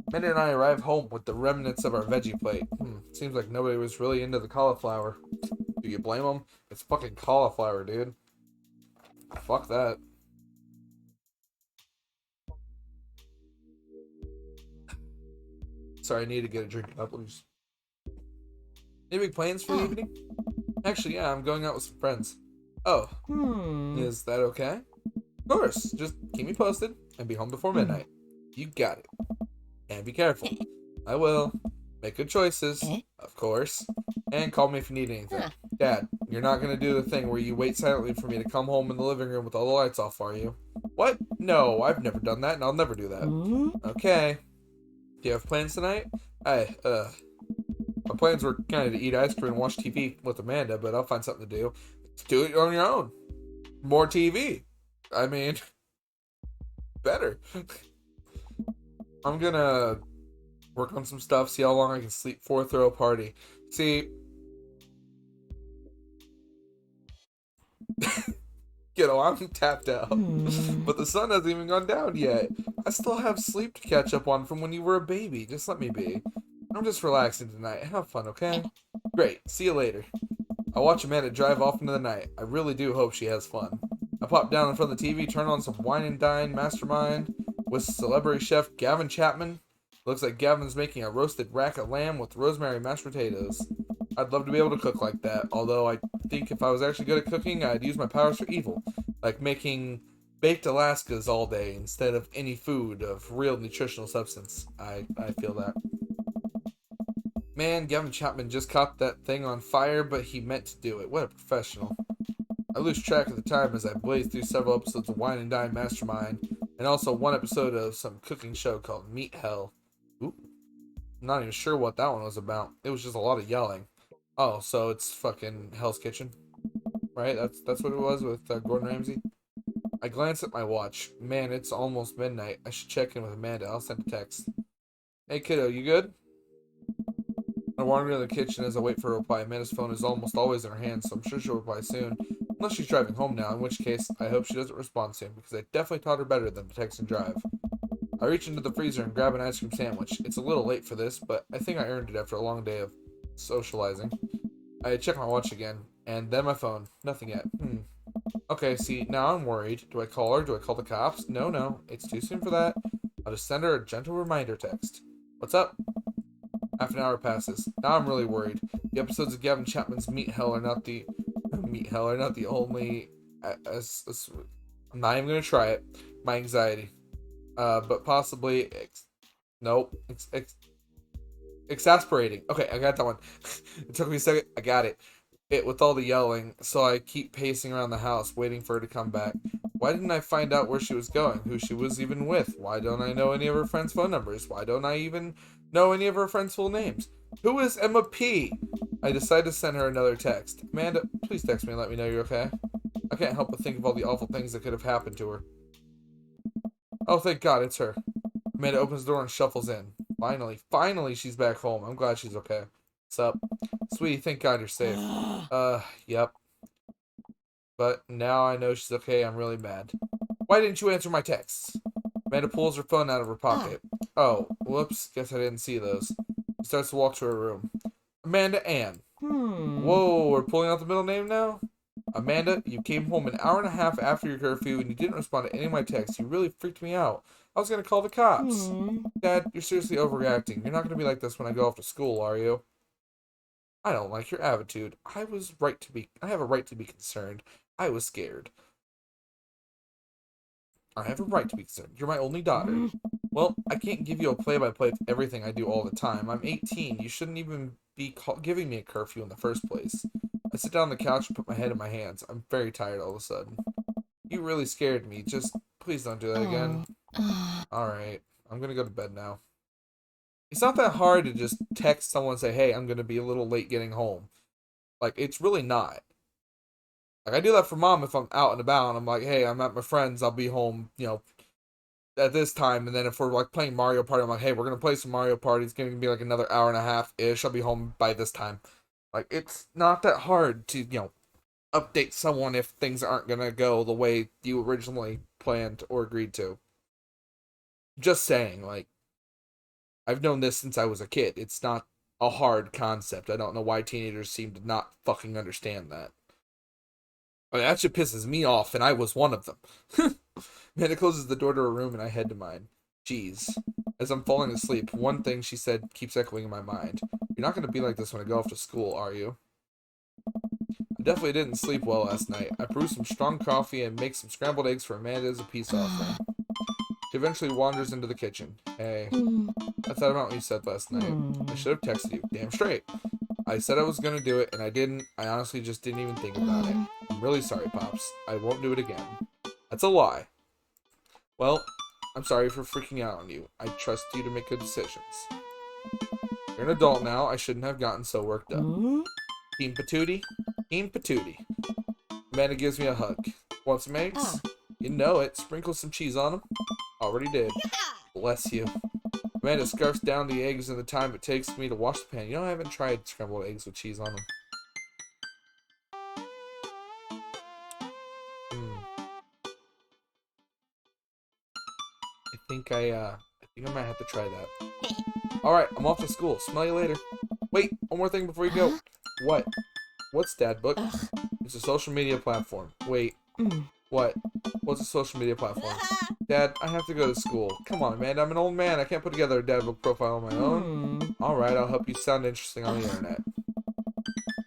Amanda and I arrive home with the remnants of our veggie plate. Seems like nobody was really into the cauliflower. Do you blame them? It's fucking cauliflower, dude. Fuck that. Sorry, I need to get a drink up, please. Any big plans for the evening? Actually, yeah, I'm going out with some friends. Oh. Is that okay? Of course. Just keep me posted and be home before midnight. You got it. And be careful. I will. Make good choices, of course. And call me if you need anything. Dad, you're not going to do the thing where you wait silently for me to come home in the living room with all the lights off, are you? What? No, I've never done that, and I'll never do that. Okay. Do you have plans tonight? My plans were kind of to eat ice cream and watch TV with Amanda, but I'll find something to do. Do it on your own. More TV. I mean, better. I'm gonna work on some stuff, see how long I can sleep before a throw party. See, I'm tapped out. But the sun hasn't even gone down yet. I still have sleep to catch up on from when you were a baby. Just let me be. I'm just relaxing tonight. Have fun, okay? Great. See you later. I watch Amanda drive off into the night. I really do hope she has fun. I pop down in front of the TV, turn on some Wine and Dine Mastermind with celebrity chef Gavin Chapman. Looks like Gavin's making a roasted rack of lamb with rosemary mashed potatoes. I'd love to be able to cook like that, although I think if I was actually good at cooking, I'd use my powers for evil, like making baked Alaskas all day instead of any food of real nutritional substance. I feel that. Man, Gavin Chapman just caught that thing on fire, but he meant to do it. What a professional. I lose track of the time as I blaze through several episodes of Wine and Dine Mastermind, and also one episode of some cooking show called Meat Hell. Ooh. I'm not even sure what that one was about. It was just a lot of yelling. Oh, so it's fucking Hell's Kitchen, right? That's what it was with Gordon Ramsay. I glance at my watch. Man, it's almost midnight. I should check in with Amanda. I'll send a text. Hey, kiddo, you good? I wander into the kitchen as I wait for a reply. Amanda's phone is almost always in her hand, so I'm sure she'll reply soon. Unless she's driving home now, in which case I hope she doesn't respond soon, because I definitely taught her better than to text and drive. I reach into the freezer and grab an ice cream sandwich. It's a little late for this, but I think I earned it after a long day of socializing. I check my watch again, and then my phone. Nothing yet. Okay, see, now I'm worried. Do I call her? Do I call the cops? No, it's too soon for that. I'll just send her a gentle reminder text. What's up? Half an hour passes. Now I'm really worried. The episodes of Gavin Chapman's Meat Hell are not the only. I'm not even gonna try it. My anxiety, but possibly. Nope. Exasperating. Okay, I got that one. It took me a second. I got it. With all the yelling, so I keep pacing around the house, waiting for her to come back. Why didn't I find out where she was going, who she was even with? Why don't I know any of her friends' phone numbers? Why don't I even know any of her friends' full names? Who is Emma P? I decide to send her another text. Amanda, please text me and let me know you're okay. I can't help but think of all the awful things that could have happened to her. Oh, thank God, it's her. Amanda opens the door and shuffles in. Finally, she's back home. I'm glad she's okay. What's up? Sweetie, thank God you're safe. Yep. But now I know she's okay, I'm really mad. Why didn't you answer my texts? Amanda pulls her phone out of her pocket. Oh, whoops, guess I didn't see those. She starts to walk to her room. Amanda Ann. Whoa, we're pulling out the middle name now? Amanda, you came home an hour and a half after your curfew and you didn't respond to any of my texts. You really freaked me out. I was gonna call the cops. Dad, you're seriously overreacting. You're not gonna be like this when I go off to school, are you? I don't like your attitude. I have a right to be concerned. I was scared. I have a right to be concerned. You're my only daughter. Well, I can't give you a play-by-play of everything I do all the time. I'm 18. You shouldn't even be giving me a curfew in the first place. I sit down on the couch and put my head in my hands. I'm very tired all of a sudden. You really scared me. Just please don't do that again. Alright. I'm gonna go to bed now. It's not that hard to just text someone and say, hey, I'm gonna be a little late getting home. Like, it's really not. Like, I do that for Mom if I'm out and about and I'm like, hey, I'm at my friend's, I'll be home, at this time. And then if we're, like, playing Mario Party, I'm like, hey, we're gonna play some Mario Party. It's gonna be, like, another hour and a half-ish. I'll be home by this time. Like, it's not that hard to, update someone if things aren't gonna go the way you originally planned or agreed to. Just saying, like, I've known this since I was a kid. It's not a hard concept. I don't know why teenagers seem to not fucking understand that. I mean, that shit pisses me off, and I was one of them. Amanda closes the door to her room, and I head to mine. Jeez. As I'm falling asleep, one thing she said keeps echoing in my mind. You're not going to be like this when I go off to school, are you? I definitely didn't sleep well last night. I brewed some strong coffee and make some scrambled eggs for Amanda as a peace offering. She eventually wanders into the kitchen. Hey, I thought about what you said last night. I should have texted you. Damn straight. I said I was going to do it, and I didn't. I honestly just didn't even think about it. I'm really sorry, Pops. I won't do it again. That's a lie. Well, I'm sorry for freaking out on you. I trust you to make good decisions. You're an adult now. I shouldn't have gotten so worked up. King Patooty? King Patooty. Amanda gives me a hug. Want some eggs? You know it. Sprinkle some cheese on them. Already did. Bless you. Amanda scarfs down the eggs in the time it takes me to wash the pan. I haven't tried scrambled eggs with cheese on them. I think I might have to try that. Alright, I'm off to school. Smell you later. Wait, one more thing before you go. What? What's Dad Book? It's a social media platform. Wait. What? What's a social media platform? Dad, I have to go to school. Come on, man. I'm an old man. I can't put together a Dad Book profile on my own. Alright, I'll help you sound interesting on the internet.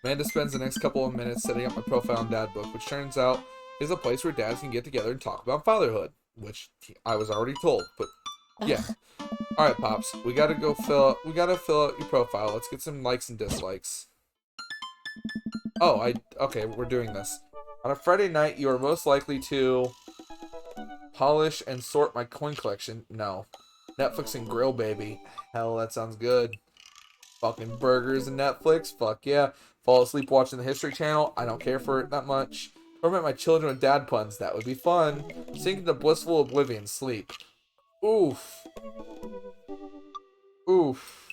Amanda spends the next couple of minutes setting up my profile on Dad Book, which turns out is a place where dads can get together and talk about fatherhood. Which I was already told, but yeah. Alright, Pops. We gotta fill out your profile. Let's get some likes and dislikes. Oh, okay, we're doing this. On a Friday night, you are most likely to polish and sort my coin collection. No. Netflix and grill, baby. Hell, that sounds good. Fucking burgers and Netflix. Fuck yeah. Fall asleep watching the History Channel. I don't care for it that much. Torment my children with dad puns. That would be fun. Sink into blissful oblivion. Sleep. Oof. Oof.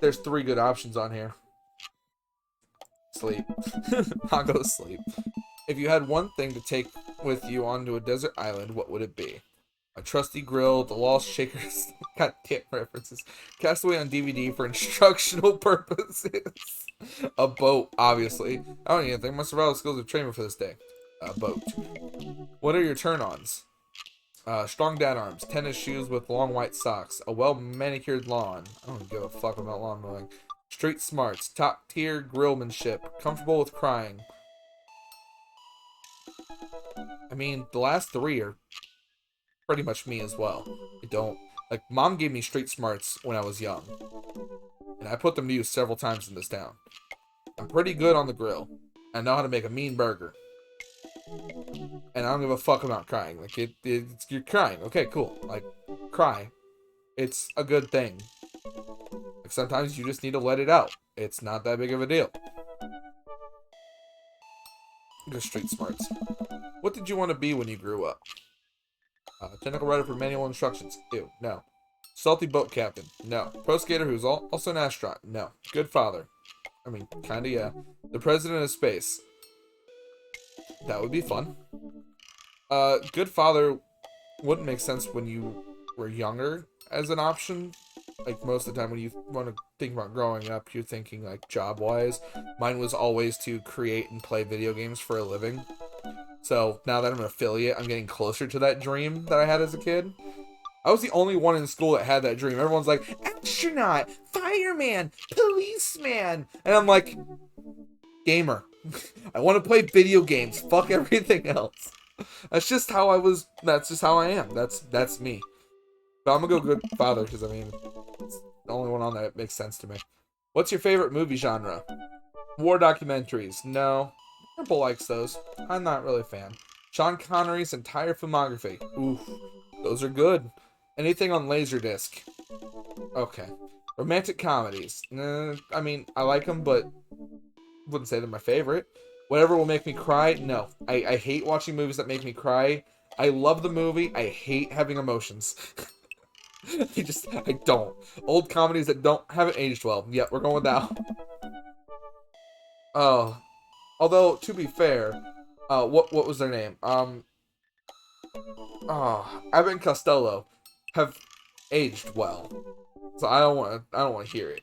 There's 3 good options on here. Sleep. I'll go to sleep. If you had one thing to take with you onto a desert island, what would it be? A trusty grill, the Lost Shakers, goddamn references. Castaway on DVD for instructional purposes. A boat, obviously. I don't even think my survival skills have trained me for this day. A boat. What are your turn-ons? Strong dad arms, tennis shoes with long white socks, a well-manicured lawn. I don't give a fuck about lawn mowing. Street smarts, top-tier grillmanship, comfortable with crying. I mean, the last three are pretty much me as well. I don't... Like, Mom gave me street smarts when I was young. And I put them to use several times in this town. I'm pretty good on the grill. I know how to make a mean burger. And I don't give a fuck about crying. Like, you're crying. Okay, cool. Like, cry. It's a good thing. Like, sometimes you just need to let it out. It's not that big of a deal. Good street smarts. What did you want to be when you grew up? Technical writer for manual instructions. Ew, no. Salty boat captain. No. Pro skater who's also an astronaut. No. Good father. I mean, kinda, yeah. The president of space. That would be fun. Good father wouldn't make sense when you were younger as an option. Like, most of the time when you want to think about growing up, you're thinking, like, job-wise. Mine was always to create and play video games for a living. So, now that I'm an affiliate, I'm getting closer to that dream that I had as a kid. I was the only one in school that had that dream. Everyone's like, astronaut, fireman, policeman. And I'm like, gamer. I want to play video games. Fuck everything else. That's just how I was. That's just how I am. That's me. But I'm gonna go good father because I mean, it's the only one on that makes sense to me. What's your favorite movie genre? War documentaries. No. Purple likes those. I'm not really a fan. Sean Connery's entire filmography. Oof. Those are good. Anything on Laserdisc. Okay. Romantic comedies. I mean, I like them, but wouldn't say they're my favorite. Whatever will make me cry, no. I hate watching movies that make me cry. I love the movie. I hate having emotions. I don't. Old comedies that haven't aged well. Yeah, we're going with that. Oh. Although, to be fair, what was their name? Abbott and Costello have aged well. So I don't want to hear it.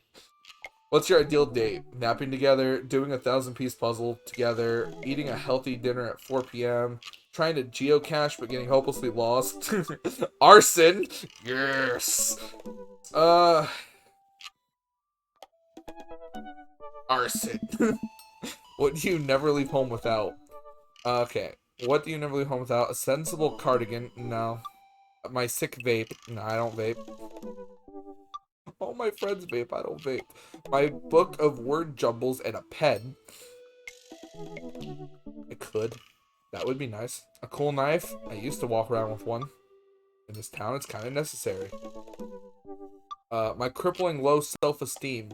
What's your ideal date? Napping together, doing a 1,000-piece puzzle together, eating a healthy dinner at 4 p.m., trying to geocache but getting hopelessly lost. Arson! Yes! Arson. What do you never leave home without? Okay. What do you never leave home without? A sensible cardigan? No. My sick vape? No, I don't vape. All my friends vape, I don't vape. My book of word jumbles and a pen. I could. That would be nice. A cool knife? I used to walk around with one. In this town, it's kind of necessary. My crippling low self-esteem.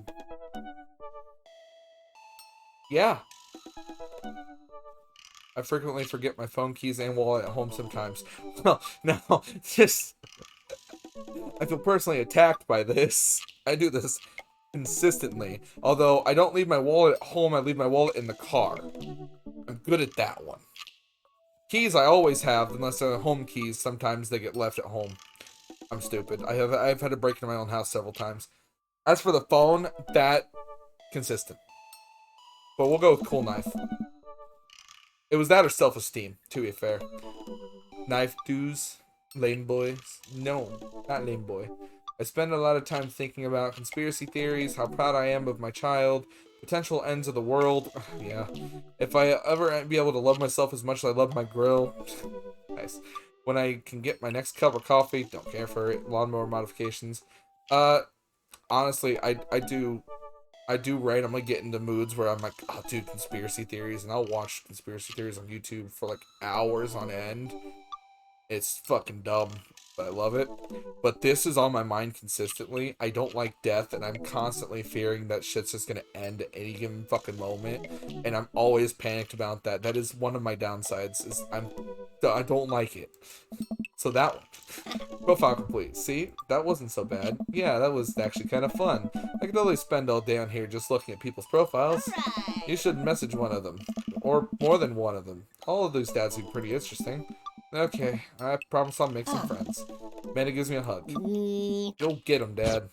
Yeah. I frequently forget my phone keys and wallet at home sometimes. Well, no, just... I feel personally attacked by this. I do this consistently. Although, I don't leave my wallet at home, I leave my wallet in the car. I'm good at that one. Keys I always have, unless they're home keys. Sometimes they get left at home. I'm stupid. I've had to break into my own house several times. As for the phone, that... consistent. But we'll go with cool knife. It was that or self-esteem, to be fair. Knife dues. Lame boys. No, not lame boy. I spend a lot of time thinking about conspiracy theories, how proud I am of my child, potential ends of the world. Yeah. If I ever be able to love myself as much as I love my grill. Nice. When I can get my next cup of coffee, don't care for it. Lawnmower modifications. Honestly, I do randomly get into moods where I'm like, oh, dude, conspiracy theories, and I'll watch conspiracy theories on YouTube for like hours on end. It's fucking dumb, but I love it. But this is on my mind consistently. I don't like death, and I'm constantly fearing that shit's just gonna end at any given fucking moment, and I'm always panicked about that. That is one of my downsides, is I don't like it. So that one. Profile complete. See? That wasn't so bad. Yeah, that was actually kind of fun. I could totally spend all day on here just looking at people's profiles. Right. You should message one of them. Or more than one of them. All of those stats seem pretty interesting. Okay, I promise I'll make some friends. Amanda gives me a hug. Go get him, Dad.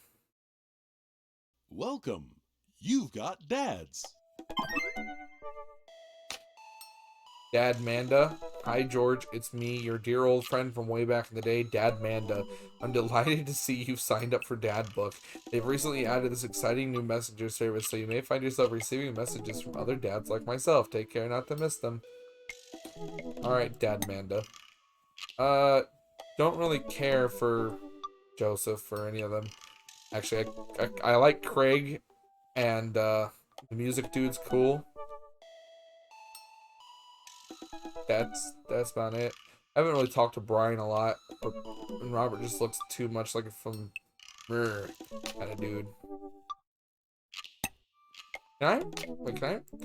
Welcome. You've got dads. Dad Manda. Hi, George. It's me, your dear old friend from way back in the day, Dad Manda. I'm delighted to see you've signed up for Dad Book. They've recently added this exciting new messenger service, so you may find yourself receiving messages from other dads like myself. Take care not to miss them. Alright, Dad Manda. Don't really care for Joseph or any of them. Actually, I like Craig, and the music dude's cool. That's about it. I haven't really talked to Brian a lot, but Robert just looks too much like a from kind of dude. Can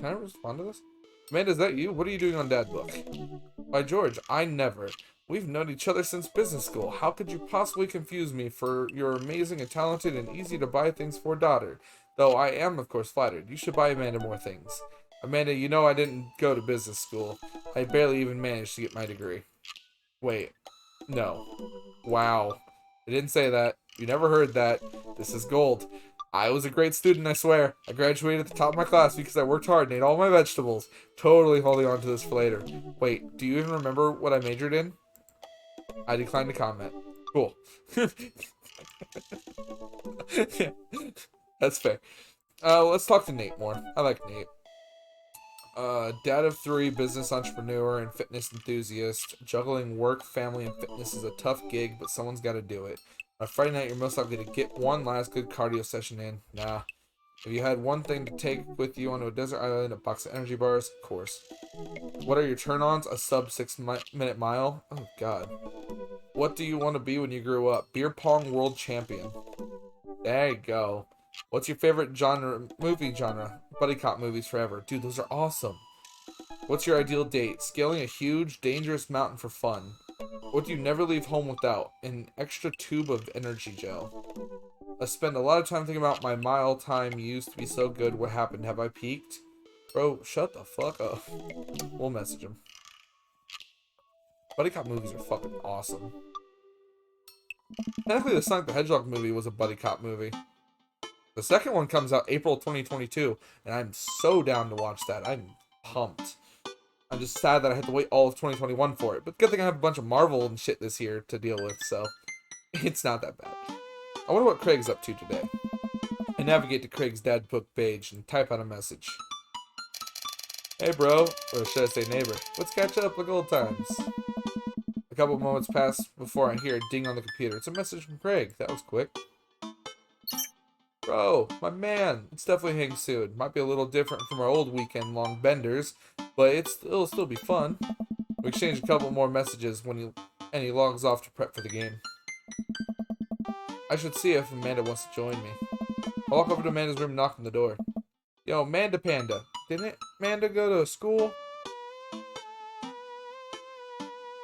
I respond to this? Amanda, is that you? What are you doing on Dad Book? Why, George, I never. We've known each other since business school. How could you possibly confuse me for your amazing and talented and easy to buy things for daughter? Though I am, of course, flattered. You should buy Amanda more things. Amanda, you know I didn't go to business school. I barely even managed to get my degree. Wait. No. Wow. I didn't say that. You never heard that. This is gold. I was a great student, I swear. I graduated at the top of my class because I worked hard and ate all my vegetables. Totally holding on to this for later. Wait, do you even remember what I majored in? I declined to comment. Cool. Yeah, that's fair. Let's talk to Nate more. I like Nate. Dad of 3, business entrepreneur and fitness enthusiast. Juggling work, family, and fitness is a tough gig, but someone's got to do it. On Friday night, you're most likely to get one last good cardio session in. Nah. If you had one thing to take with you onto a desert island, a box of energy bars, of course. What are your turn-ons? A sub 6-minute mile? Oh, God. What do you want to be when you grew up? Beer pong world champion. There you go. What's your favorite movie genre? Buddy cop movies forever. Dude, those are awesome. What's your ideal date? Scaling a huge, dangerous mountain for fun. What do you never leave home without? An extra tube of energy gel. I spend a lot of time thinking about my mile time used to be so good. What happened? Have I peaked? Bro, shut the fuck up. We'll message him. Buddy cop movies are fucking awesome. Technically, the Sonic the Hedgehog movie was a buddy cop movie. The second one comes out April 2022, and I'm so down to watch that. I'm pumped. I'm just sad that I had to wait all of 2021 for it. But good thing I have a bunch of Marvel and shit this year to deal with, so it's not that bad. I wonder what Craig's up to today. I navigate to Craig's Dad Book page and type out a message. Hey bro, or should I say neighbor, let's catch up like old times. A couple moments pass before I hear a ding on the computer. It's a message from Craig. That was quick. Bro, my man, it's definitely hang soon. Might be a little different from our old weekend-long benders, but it'll still be fun. We exchange a couple more messages when he logs off to prep for the game. I should see if Amanda wants to join me. I walk over to Amanda's room and knock on the door. Yo, Amanda Panda, didn't Amanda go to school?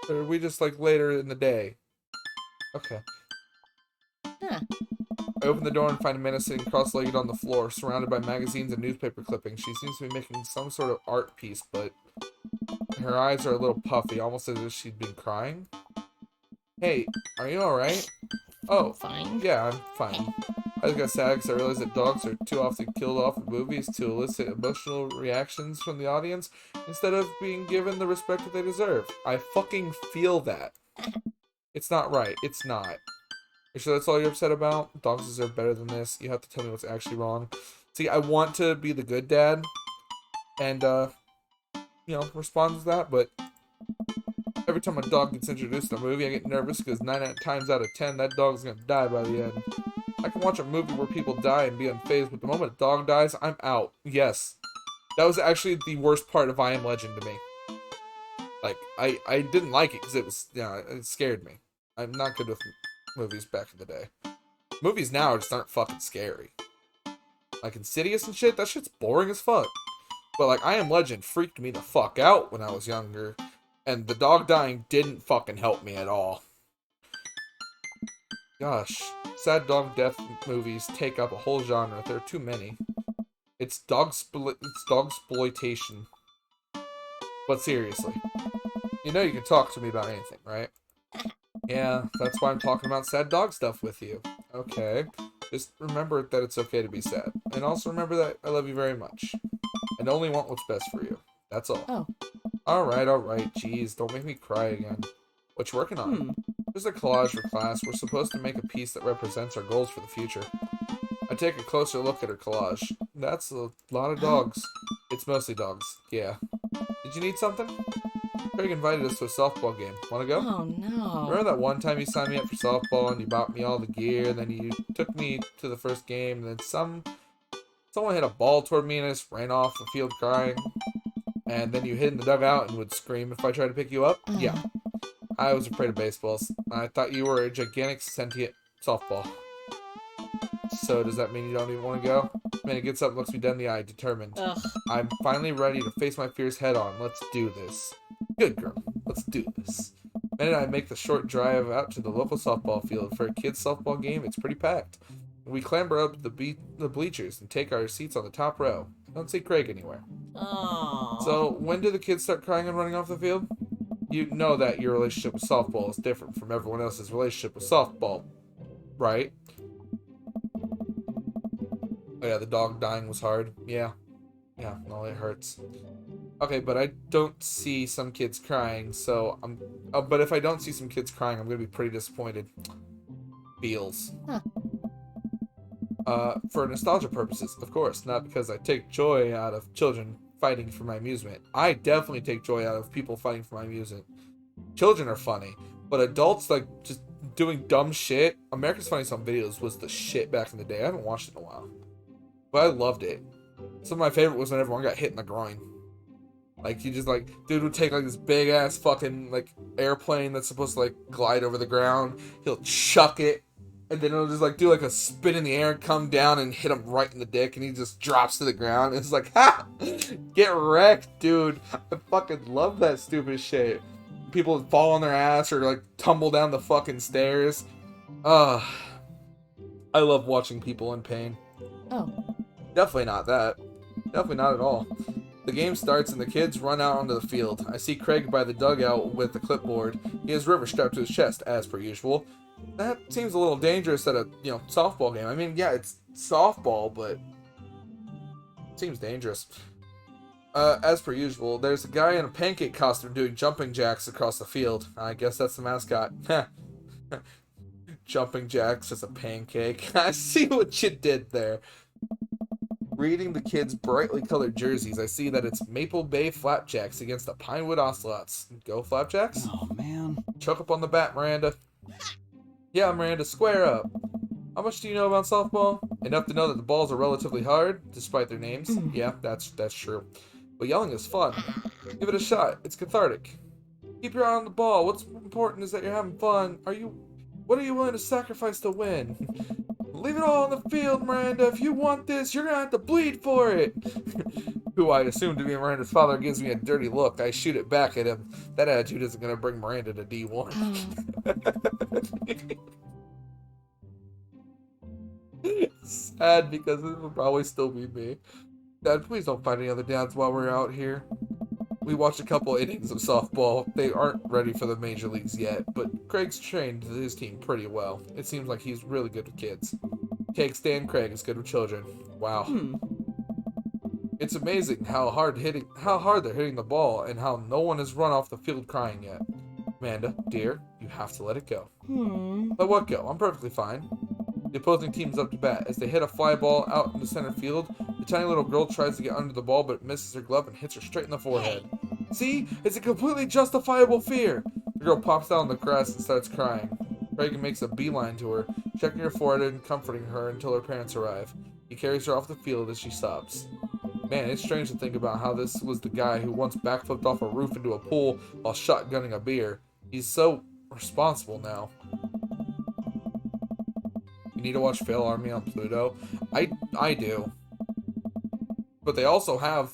Or are we just like later in the day? Okay. Huh. I open the door and find Amanda sitting cross-legged on the floor, surrounded by magazines and newspaper clippings. She seems to be making some sort of art piece, but her eyes are a little puffy, almost as if she'd been crying. Hey, are you alright? Oh, Fine. yeah, I'm fine. I just got sad because I realized that dogs are too often killed off in movies to elicit emotional reactions from the audience instead of being given the respect that they deserve. I fucking feel that. It's not right. It's not. You sure that's all you're upset about? Dogs deserve better than this. You have to tell me what's actually wrong. See, I want to be the good dad and, respond to that, but every time a dog gets introduced in a movie, I get nervous because 9 times out of 10, that dog's gonna die by the end. I can watch a movie where people die and be unfazed, but the moment a dog dies, I'm out. Yes. That was actually the worst part of I Am Legend to me. Like, I didn't like it because it scared me. I'm not good with movies back in the day. Movies now just aren't fucking scary. Like Insidious and shit, that shit's boring as fuck. But like I Am Legend freaked me the fuck out when I was younger. And the dog dying didn't fucking help me at all. Gosh, sad dog death movies take up a whole genre. There are too many. It's dog exploitation. But seriously, You know you can talk to me about anything, right? Yeah, that's why I'm talking about sad dog stuff with you. Okay. Just remember that it's okay to be sad. And also remember that I love you very much. And only want what's best for you. That's all. Oh. Alright. Jeez, don't make me cry again. What you working on? Just a collage for class. We're supposed to make a piece that represents our goals for the future. I take a closer look at her collage. That's a lot of dogs. It's mostly dogs. Yeah. Did you need something? Craig invited us to a softball game. Wanna go? Oh, no. Remember that one time you signed me up for softball and you bought me all the gear, and then you took me to the first game, and then someone hit a ball toward me and I just ran off the field crying? And then you hid in the dugout and would scream if I tried to pick you up? Yeah. I was afraid of baseballs. I thought you were a gigantic sentient softball. So does that mean you don't even want to go? Man, he gets up and looks me dead in the eye, determined. Ugh. I'm finally ready to face my fears head on. Let's do this. Good girl. Let's do this. Ben and I make the short drive out to the local softball field. For a kids' softball game, it's pretty packed. We clamber up the bleachers and take our seats on the top row. Don't see Craig anywhere. Oh. So, when do the kids start crying and running off the field? You know that your relationship with softball is different from everyone else's relationship with softball, right? Oh yeah, the dog dying was hard. Yeah, no, it hurts. Okay, but I don't see some kids crying, so I'm... but if I don't see some kids crying, I'm gonna be pretty disappointed. Feels. Huh. For nostalgia purposes, of course, not because I take joy out of children fighting for my amusement. I definitely take joy out of people fighting for my amusement. Children are funny, but adults, like, just doing dumb shit. America's Funniest Home Videos was the shit back in the day. I haven't watched it in a while, but I loved it. Some of my favorite was when everyone got hit in the groin. Like, you just, like, dude would take, like, this big-ass fucking, like, airplane that's supposed to, like, glide over the ground. He'll chuck it, and then it'll just, like, do, like, a spin in the air and come down and hit him right in the dick, and he just drops to the ground. It's like, ha! Get wrecked, dude. I fucking love that stupid shit. People fall on their ass or, like, tumble down the fucking stairs. I love watching people in pain. Oh. Definitely not that. Definitely not at all. The game starts and the kids run out onto the field. I see Craig by the dugout with the clipboard. He has River strapped to his chest, as per usual. That seems a little dangerous at a, softball game. I mean, yeah, it's softball, but it seems dangerous. As per usual, there's a guy in a pancake costume doing jumping jacks across the field. I guess that's the mascot. Jumping jacks as a pancake. I see what you did there. Reading the kids' brightly colored jerseys, I see that it's Maple Bay Flapjacks against the Pinewood Ocelots. Go Flapjacks? Oh, man. Choke up on the bat, Miranda. Yeah, Miranda, square up. How much do you know about softball? Enough to know that the balls are relatively hard, despite their names. Yeah, that's true. But yelling is fun. Give it a shot. It's cathartic. Keep your eye on the ball. What's important is that you're having fun. What are you willing to sacrifice to win? Leave it all on the field, Miranda. If you want this, you're gonna have to bleed for it. Who I assume to be Miranda's father gives me a dirty look. I shoot it back at him. That attitude isn't gonna bring Miranda to D1. Sad because it would probably still be me. Dad, please don't find any other dads while we're out here. We watched a couple innings of softball. They aren't ready for the major leagues yet, but Craig's trained his team pretty well. It seems like he's really good with kids. Cake stand Craig is good with children. Wow. It's amazing how hard they're hitting the ball and how no one has run off the field crying yet. Amanda, dear, you have to let it go. Let what go? I'm perfectly fine. The opposing team's up to bat. As they hit a fly ball out into center field, the tiny little girl tries to get under the ball but misses her glove and hits her straight in the forehead. See? It's a completely justifiable fear. The girl pops down on the grass and starts crying. Craig makes a beeline to her, checking her forehead and comforting her until her parents arrive. He carries her off the field as she sobs. Man, it's strange to think about how this was the guy who once backflipped off a roof into a pool while shotgunning a beer. He's so responsible now. You need to watch Fail Army on Pluto. I do. But they also have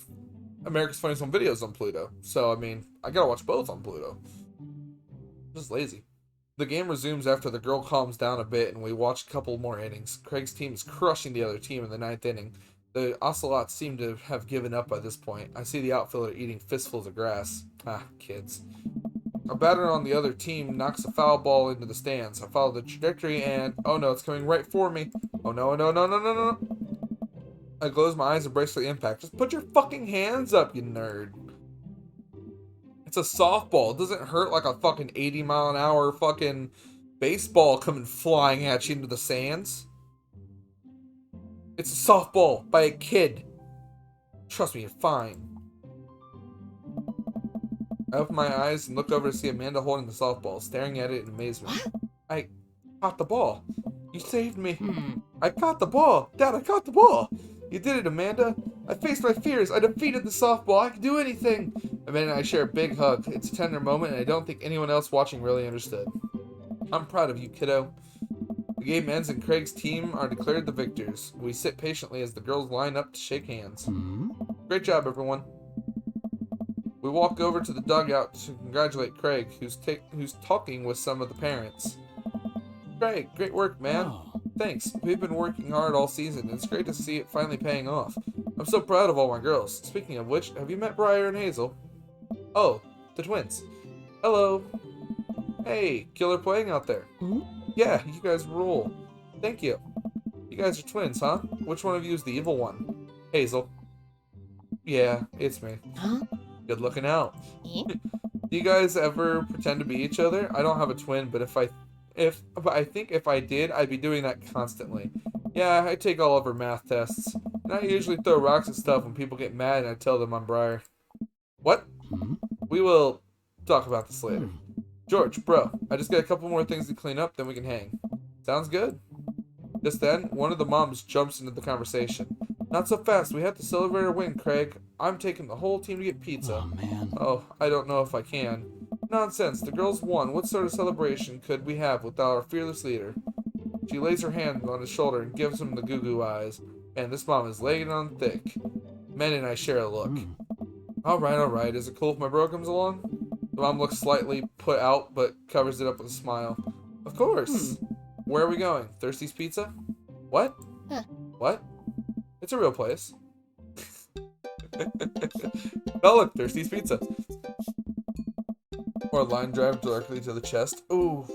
America's Funniest Home Videos on Pluto. So, I mean, I gotta watch both on Pluto. Just lazy. The game resumes after the girl calms down a bit and we watch a couple more innings. Craig's team is crushing the other team in the 9th inning. The Ocelots seem to have given up by this point. I see the outfielder eating fistfuls of grass. Ah, kids. A batter on the other team knocks a foul ball into the stands. I follow the trajectory and, oh no, it's coming right for me. Oh no, no, no, no, no, no. I close my eyes and brace for the impact. Just put your fucking hands up, you nerd. It's a softball. It doesn't hurt like a fucking 80-mile-an-hour fucking baseball coming flying at you into the sands. It's a softball by a kid. Trust me, you're fine. I open my eyes and look over to see Amanda holding the softball, staring at it in amazement. I caught the ball. You saved me. I caught the ball. Dad, I caught the ball. You did it, Amanda. I faced my fears. I defeated the softball. I can do anything. Amanda and I share a big hug. It's a tender moment, and I don't think anyone else watching really understood. I'm proud of you, kiddo. The game ends, and Craig's team are declared the victors. We sit patiently as the girls line up to shake hands. Great job, everyone. We walk over to the dugout to congratulate Craig, who's talking with some of the parents. Craig, great work, man. Oh. Thanks. We've been working hard all season, and it's great to see it finally paying off. I'm so proud of all my girls. Speaking of which, have you met Briar and Hazel? Oh, the twins. Hello. Hey, killer playing out there. Yeah, you guys rule. Thank you. You guys are twins, huh? Which one of you is the evil one? Hazel. Yeah, it's me. Good looking out. Do you guys ever pretend to be each other? I don't have a twin, but I think if I did, I'd be doing that constantly. Yeah, I take all of her math tests. And I usually throw rocks and stuff when people get mad and I tell them I'm Briar. What? We will talk about this later. George, bro, I just got a couple more things to clean up, then we can hang. Sounds good. Just then, one of the moms jumps into the conversation. Not so fast, we have to celebrate our win, Craig. I'm taking the whole team to get pizza. Oh, man. Oh, I don't know if I can. Nonsense, the girls won. What sort of celebration could we have without our fearless leader? She lays her hand on his shoulder and gives him the goo-goo eyes. And this mom is laying it on thick. Men and I share a look. Alright. Is it cool if my bro comes along? The mom looks slightly put out, but covers it up with a smile. Of course. Where are we going? Thirsty's Pizza? What? What? It's a real place. Oh look, Thirsty's Pizza. Or line drive directly to the chest. Ooh.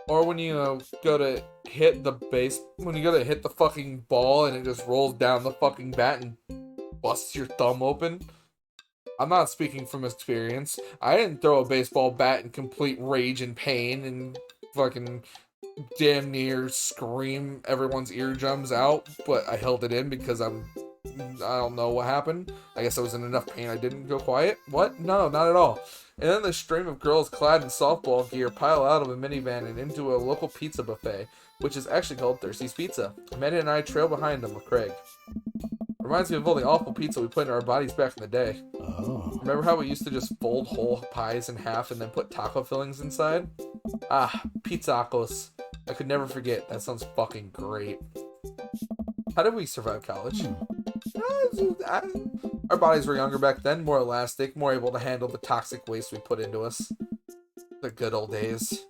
Or when you go to hit the base, when you go to hit the fucking ball and it just rolls down the fucking bat and busts your thumb open. I'm not speaking from experience. I didn't throw a baseball bat in complete rage and pain and fucking damn near scream everyone's eardrums out, but I held it in because I don't know what happened. I guess I was in enough pain I didn't go quiet. What? No, not at all. And then the stream of girls clad in softball gear pile out of a minivan and into a local pizza buffet, which is actually called Thirsty's Pizza. Amanda and I trail behind them with Craig. Reminds me of all the awful pizza we put in our bodies back in the day. Oh. Remember how we used to just fold whole pies in half and then put taco fillings inside? Ah, pizzacos. I could never forget. That sounds fucking great. How did we survive college? Our bodies were younger back then, more elastic, more able to handle the toxic waste we put into us. The good old days.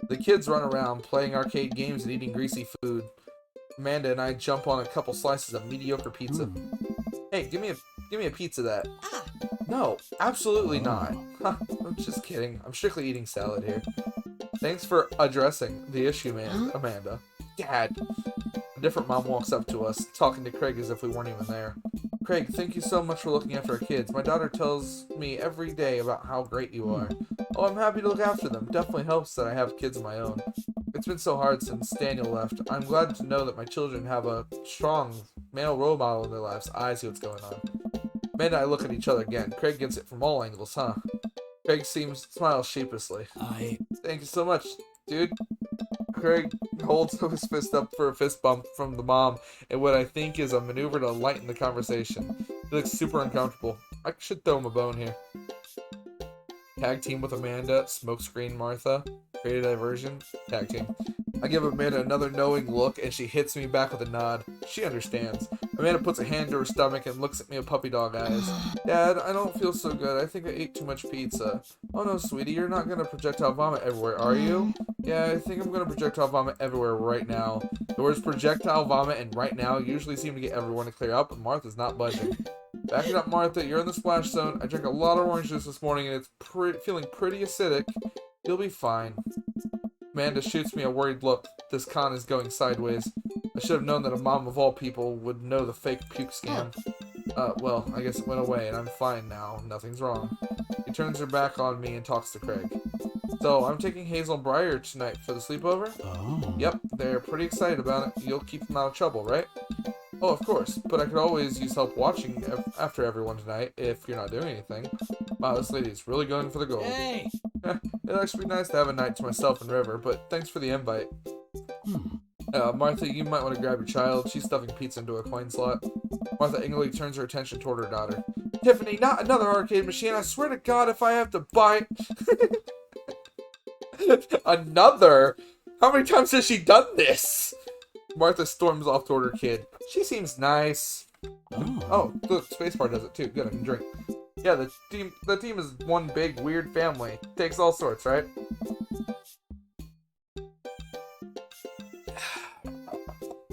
The kids run around, playing arcade games and eating greasy food. Amanda and I jump on a couple slices of mediocre pizza. Hey, give me a pizza that. No, absolutely not. I'm just kidding. I'm strictly eating salad here. Thanks for addressing the issue, man, Amanda. Dad. A different mom walks up to us, talking to Craig as if we weren't even there. Craig, thank you so much for looking after our kids. My daughter tells me every day about how great you are. Oh, I'm happy to look after them. Definitely helps that I have kids of my own. It's been so hard since Daniel left. I'm glad to know that my children have a strong male role model in their lives. I see what's going on. Amanda and I look at each other again. Craig gets it from all angles, huh? Craig smiles sheepishly. Thank you so much, dude. Craig holds his fist up for a fist bump from the mom in what I think is a maneuver to lighten the conversation. He looks super uncomfortable. I should throw him a bone here. Tag team with Amanda, smokescreen Martha, create a diversion, tag team. I give Amanda another knowing look and she hits me back with a nod. She understands. Amanda puts a hand to her stomach and looks at me with puppy dog eyes. Dad, I don't feel so good. I think I ate too much pizza. Oh no, sweetie, you're not gonna projectile vomit everywhere, are you? Yeah, I think I'm gonna projectile vomit everywhere right now. The words projectile vomit and right now usually seem to get everyone to clear up, but Martha's not budging. Back it up, Martha. You're in the splash zone. I drank a lot of orange juice this morning, and it's feeling pretty acidic. You'll be fine. Amanda shoots me a worried look. This con is going sideways. I should have known that a mom of all people would know the fake puke scam. Well, I guess it went away, and I'm fine now. Nothing's wrong. She turns her back on me and talks to Craig. So, I'm taking Hazel and Briar tonight for the sleepover? Oh. Yep, they're pretty excited about it. You'll keep them out of trouble, right? Oh, of course, but I could always use help watching after everyone tonight if you're not doing anything. Wow, this lady's really going for the gold. Hey! It'd actually be nice to have a night to myself and River, but thanks for the invite. Martha, you might want to grab your child. She's stuffing pizza into a coin slot. Martha angrily turns her attention toward her daughter. Tiffany, not another arcade machine. I swear to God, if I have to buy... Another? How many times has she done this? Martha storms off toward her kid. She seems nice. Oh, look, Spacebar does it too. Good, I can drink. Yeah, the team is one big weird family. Takes all sorts, right?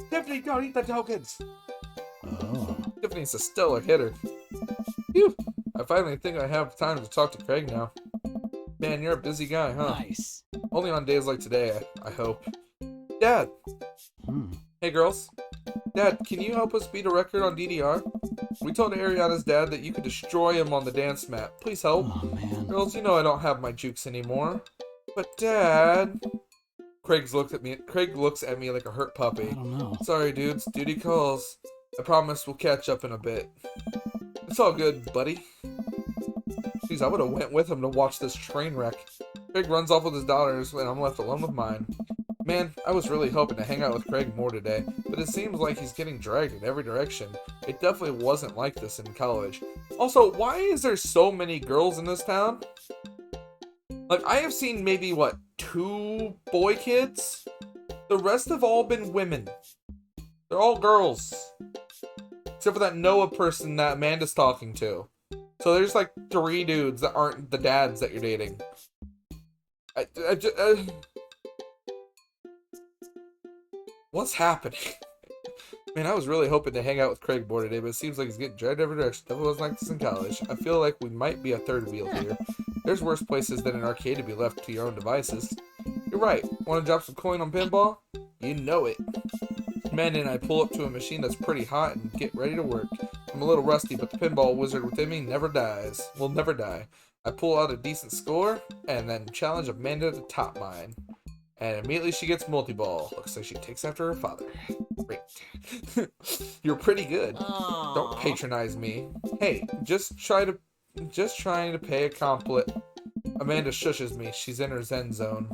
Tiffany, don't eat the tokens. Oh. Tiffany's a stellar hitter. Phew. I finally think I have time to talk to Craig now. Man, you're a busy guy, huh? Nice. Only on days like today, I hope. Dad! Hey, girls. Dad, can you help us beat a record on DDR? We told Ariana's dad that you could destroy him on the dance mat. Please help. Oh, man. Girls, you know I don't have my jukes anymore. But, Dad... Craig looks at me like a hurt puppy. I don't know. Sorry, dudes. Duty calls. I promise we'll catch up in a bit. It's all good, buddy. Jeez, I would have went with him to watch this train wreck. Craig runs off with his daughters, and I'm left alone with mine. Man, I was really hoping to hang out with Craig more today, but it seems like he's getting dragged in every direction. It definitely wasn't like this in college. Also, why is there so many girls in this town? Like, I have seen maybe, what, 2 boy kids? The rest have all been women. They're all girls. Except for that Noah person that Amanda's talking to. So there's like 3 dudes that aren't the dads that you're dating. What's happening? Man, I was really hoping to hang out with Craig more today, but it seems like he's getting dragged every direction. Definitely wasn't like this in college. I feel like we might be a third wheel here. There's worse places than an arcade to be left to your own devices. You're right. Want to drop some coin on pinball? You know it. Amanda and I pull up to a machine that's pretty hot and get ready to work. I'm a little rusty, but the pinball wizard within me never dies. Will never die. I pull out a decent score, and then challenge Amanda to top mine. And immediately she gets multi-ball. Looks like she takes after her father. Great. You're pretty good. Aww. Don't patronize me. Hey, just trying to pay a compliment. Amanda shushes me. She's in her zen zone.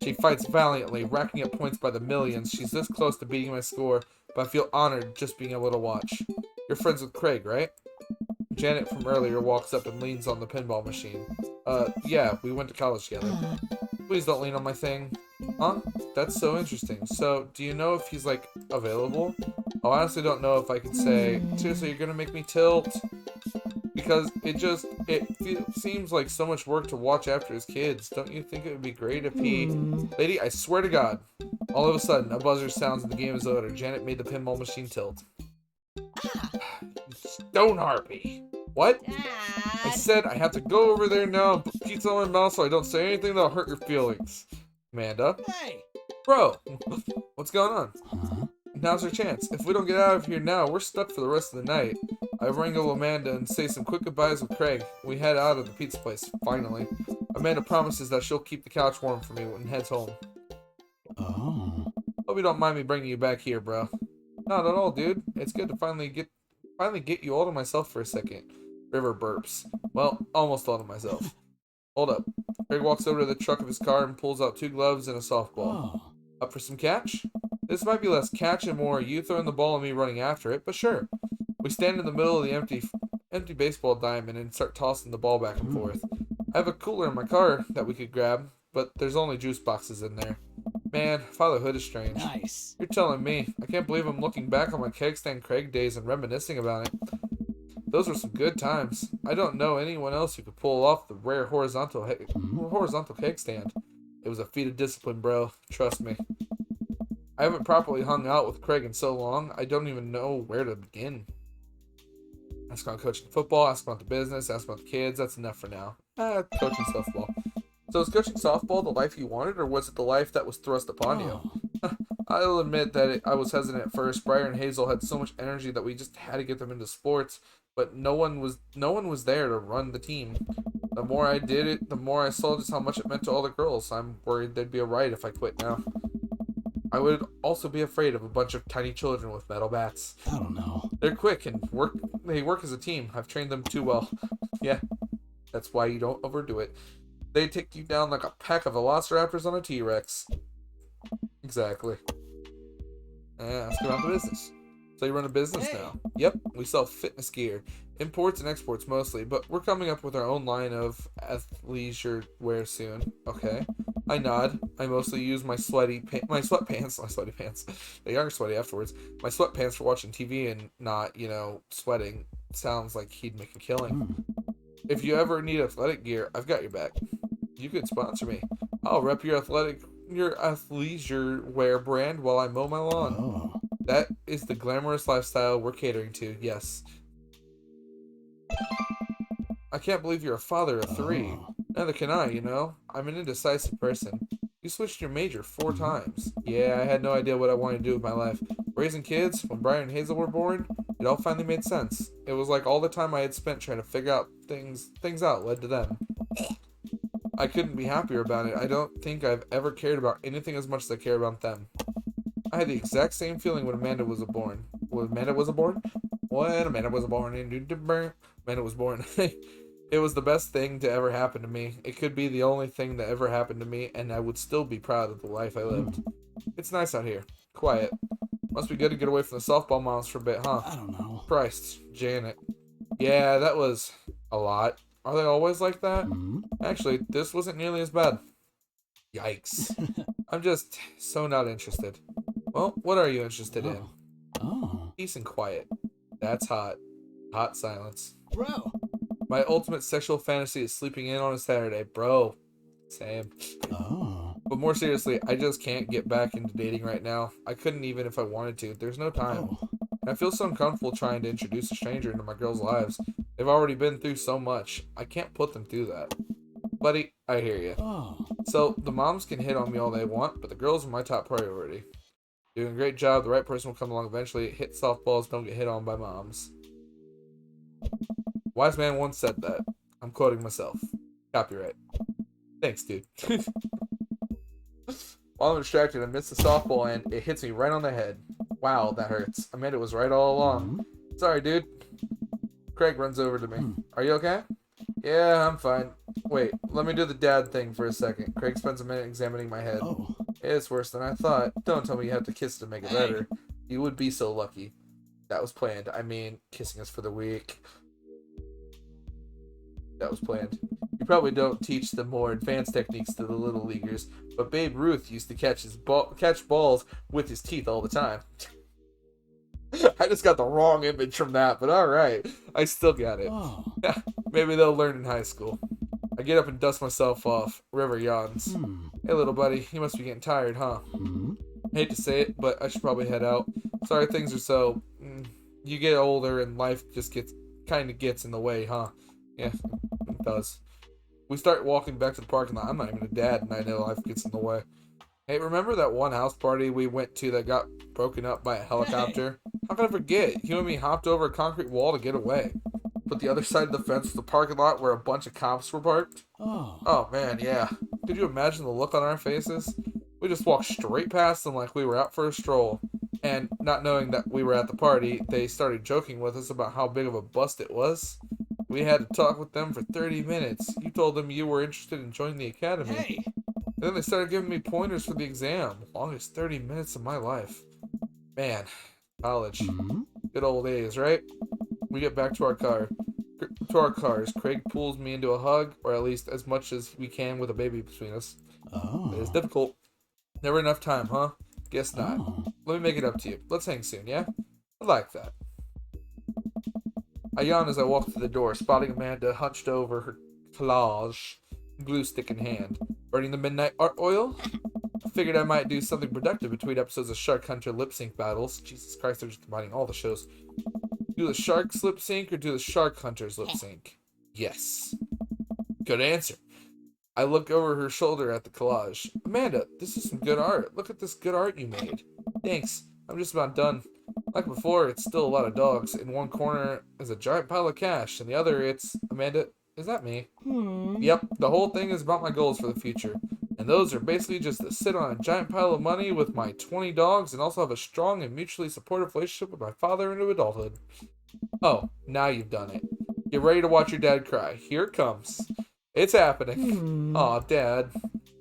She fights valiantly, racking up points by the millions. She's this close to beating my score, but I feel honored just being able to watch. You're friends with Craig, right? Janet from earlier walks up and leans on the pinball machine. Yeah, we went to college together. Please don't lean on my thing. Huh? That's so interesting. So, do you know if he's, like, available? I honestly don't know if I could say, seriously, you're gonna make me tilt? Because it seems like so much work to watch after his kids. Don't you think it would be great if he... Lady, I swear to God. All of a sudden, a buzzer sounds and the game is over. Janet made the pinball machine tilt. Stone harpy. What? I Dad. said I have to go over there now and put pizza on my mouth so I don't say anything that'll hurt your feelings. Amanda? Hey. Bro, what's going on? Huh? Now's our chance. If we don't get out of here now, we're stuck for the rest of the night. I wrangle Amanda and say some quick goodbyes with Craig. We head out of the pizza place, finally. Amanda promises that she'll keep the couch warm for me and heads home. Oh. Hope you don't mind me bringing you back here, bro. Not at all, dude. It's good to finally get you all to myself for a second. River burps. Well, almost all to myself. Hold up. Craig walks over to the truck of his car and pulls out 2 gloves and a softball. Oh. Up for some catch? This might be less catch and more you throwing the ball and me running after it, but sure. We stand in the middle of the empty baseball diamond and start tossing the ball back and forth. I have a cooler in my car that we could grab, but there's only juice boxes in there. Man, fatherhood is strange. Nice. You're telling me. I can't believe I'm looking back on my keg stand Craig days and reminiscing about it. Those were some good times. I don't know anyone else who could pull off the rare horizontal keg stand. It was a feat of discipline, bro. Trust me. I haven't properly hung out with Craig in so long, I don't even know where to begin. Ask about coaching football, ask about the business, ask about the kids. That's enough for now. Coaching softball. So was coaching softball the life you wanted, or was it the life that was thrust upon you? Oh. I'll admit that I was hesitant at first. Briar and Hazel had so much energy that we just had to get them into sports, but no one was there to run the team. The more I did it, the more I saw just how much it meant to all the girls. I'm worried there'd be a riot if I quit now. I would also be afraid of a bunch of tiny children with metal bats. I don't know. They're quick and they work as a team. I've trained them too well. Yeah, that's why you don't overdo it. They take you down like a pack of velociraptors on a T-Rex. Exactly. Ask about the business. So you run a business now? Yep, we sell fitness gear. Imports and exports mostly, but we're coming up with our own line of athleisure wear soon. Okay. I nod. I mostly use my sweatpants. They are sweaty afterwards. My sweatpants for watching TV and not, sweating. Sounds like he'd make a killing. If you ever need athletic gear, I've got your back. You could sponsor me. I'll rep your athleisure wear brand while I mow my lawn. Oh. That is the glamorous lifestyle we're catering to, yes. I can't believe you're a father of 3. Oh. Neither can I, I'm an indecisive person. You switched your major 4 times. Yeah, I had no idea what I wanted to do with my life. Raising kids, when Brian and Hazel were born, it all finally made sense. It was like all the time I had spent trying to figure out things out led to them. I couldn't be happier about it. I don't think I've ever cared about anything as much as I care about them. I had the exact same feeling when Amanda was born. When Amanda was born? Amanda was born. It was the best thing to ever happen to me. It could be the only thing that ever happened to me, and I would still be proud of the life I lived. It's nice out here. Quiet. Must be good to get away from the softball moms for a bit, huh? I don't know. Christ, Janet. Yeah, that was a lot. Are they always like that? Actually, this wasn't nearly as bad. Yikes. I'm just so not interested. Well, what are you interested in? Oh. Peace and quiet. That's hot. Hot silence. Bro. My ultimate sexual fantasy is sleeping in on a Saturday. Bro. Same. Oh. But more seriously, I just can't get back into dating right now. I couldn't even if I wanted to. There's no time. Oh. And I feel so uncomfortable trying to introduce a stranger into my girls' lives. They've already been through so much. I can't put them through that. Buddy, I hear you. Oh. So, the moms can hit on me all they want, but the girls are my top priority. Doing a great job. The right person will come along eventually. Hit softballs, don't get hit on by moms. Wise man once said that. I'm quoting myself. Copyright. Thanks, dude. While I'm distracted, I miss the softball and it hits me right on the head. Wow, that hurts. Amanda was right all along. Sorry, dude. Craig runs over to me. Are you okay? Yeah, I'm fine. Wait, let me do the dad thing for a second. Craig spends a minute examining my head. Oh. It's worse than I thought. Don't tell me you have to kiss to make it better. You would be so lucky. That was planned. I mean, kissing us for the week. That was planned. You probably don't teach the more advanced techniques to the little leaguers, but Babe Ruth used to catch balls with his teeth all the time. I just got the wrong image from that, but alright. I still got it. Oh. Maybe they'll learn in high school. I get up and dust myself off. River yawns. Hey, little buddy, you must be getting tired, huh? Hate to say it, but I should probably head out. Sorry things are so... You get older and life just gets in the way, huh? Yeah, it does. We start walking back to the parking lot. I'm not even a dad, and I know life gets in the way. Hey, remember that one house party we went to that got broken up by a helicopter? How could I forget? You and me hopped over a concrete wall to get away. But the other side of the fence was the parking lot where a bunch of cops were parked. Oh. Oh, man, yeah. Could you imagine the look on our faces? We just walked straight past them like we were out for a stroll. And not knowing that we were at the party, they started joking with us about how big of a bust it was. We had to talk with them for 30 minutes. You told them you were interested in joining the academy. Hey. And then they started giving me pointers for the exam. Longest 30 minutes of my life. Man, college. Good old days, right? We get back to our cars. Craig pulls me into a hug, or at least as much as we can with a baby between us. Oh. It is difficult. Never enough time, huh? Guess not. Oh. Let me make it up to you. Let's hang soon, yeah? I like that. I yawn as I walk to the door, spotting Amanda hunched over her collage, glue stick in hand. Burning the midnight art oil? I figured I might do something productive between episodes of Shark Hunter lip sync battles. Jesus Christ, they're just combining all the shows. Do the sharks lip sync or do the shark hunters lip sync? Yes. Good answer. I look over her shoulder at the collage. Amanda, this is some good art. Look at this good art you made. Thanks. I'm just about done. Like before, it's still a lot of dogs. In one corner is a giant pile of cash, and the other it's... Amanda, is that me? Yep, the whole thing is about my goals for the future. And those are basically just to sit on a giant pile of money with my 20 dogs and also have a strong and mutually supportive relationship with my father into adulthood. Oh, now you've done it. Get ready to watch your dad cry. Here it comes. It's happening. Aw, Dad.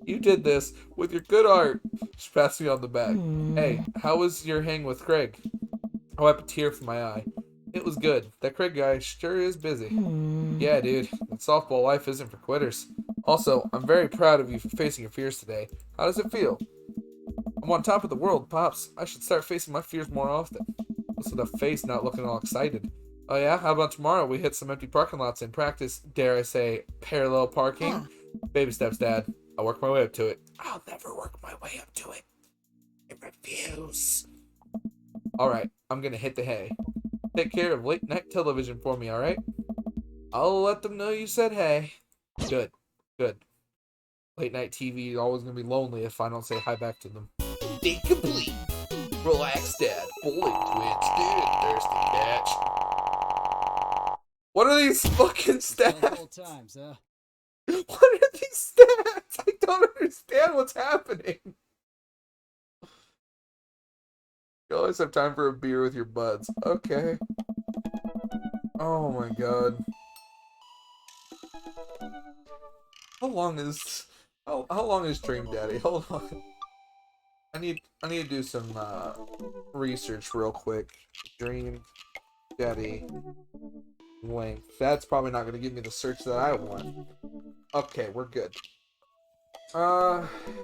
You did this with your good art. She passed me on the back. Hey, how was your hang with Craig? I wiped a tear from my eye. It was good. That Craig guy sure is busy. Yeah, dude. That softball life isn't for quitters. Also, I'm very proud of you for facing your fears today. How does it feel? I'm on top of the world, Pops. I should start facing my fears more often. What's with the face not looking all excited? Oh yeah? How about tomorrow we hit some empty parking lots and practice, dare I say, parallel parking? Baby steps, Dad. I'll work my way up to it. I'll never work my way up to it. I refuse. Alright, I'm gonna hit the hay. Take care of late night television for me, alright? I'll let them know you said hey. Good. Good. Late night TV is always gonna be lonely if I don't say hi back to them. Date complete. Relax, Dad. Bowling twins. Dude, thirsty catch. What are these fucking stats? Times, huh? What are these stats? I don't understand what's happening. You always have time for a beer with your buds. Okay. Oh my god. How long is Dream Daddy? Hold on. I need to do some research real quick. Dream Daddy length. That's probably not gonna give me the search that I want. Okay, we're good.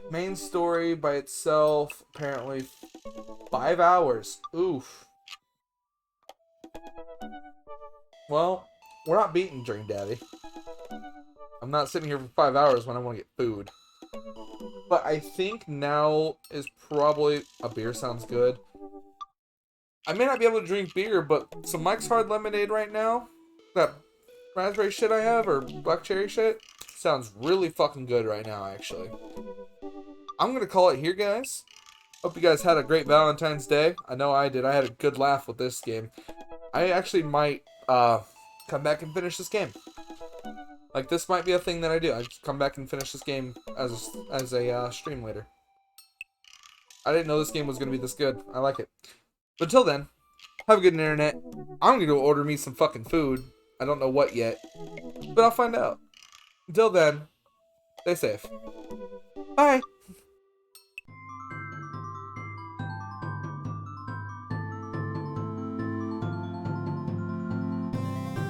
Main story by itself, apparently 5 hours. Oof. Well, we're not beating Dream Daddy. I'm not sitting here for 5 hours when I want to get food. But I think now is probably... A beer sounds good. I may not be able to drink beer, but some Mike's Hard Lemonade right now, that raspberry shit I have, or black cherry shit, sounds really fucking good right now, actually. I'm going to call it here, guys. Hope you guys had a great Valentine's Day. I know I did. I had a good laugh with this game. I actually might come back and finish this game. Like, this might be a thing that I do. I just come back and finish this game as a stream later. I didn't know this game was going to be this good. I like it. But until then, have a good internet. I'm going to go order me some fucking food. I don't know what yet. But I'll find out. Until then, stay safe. Bye.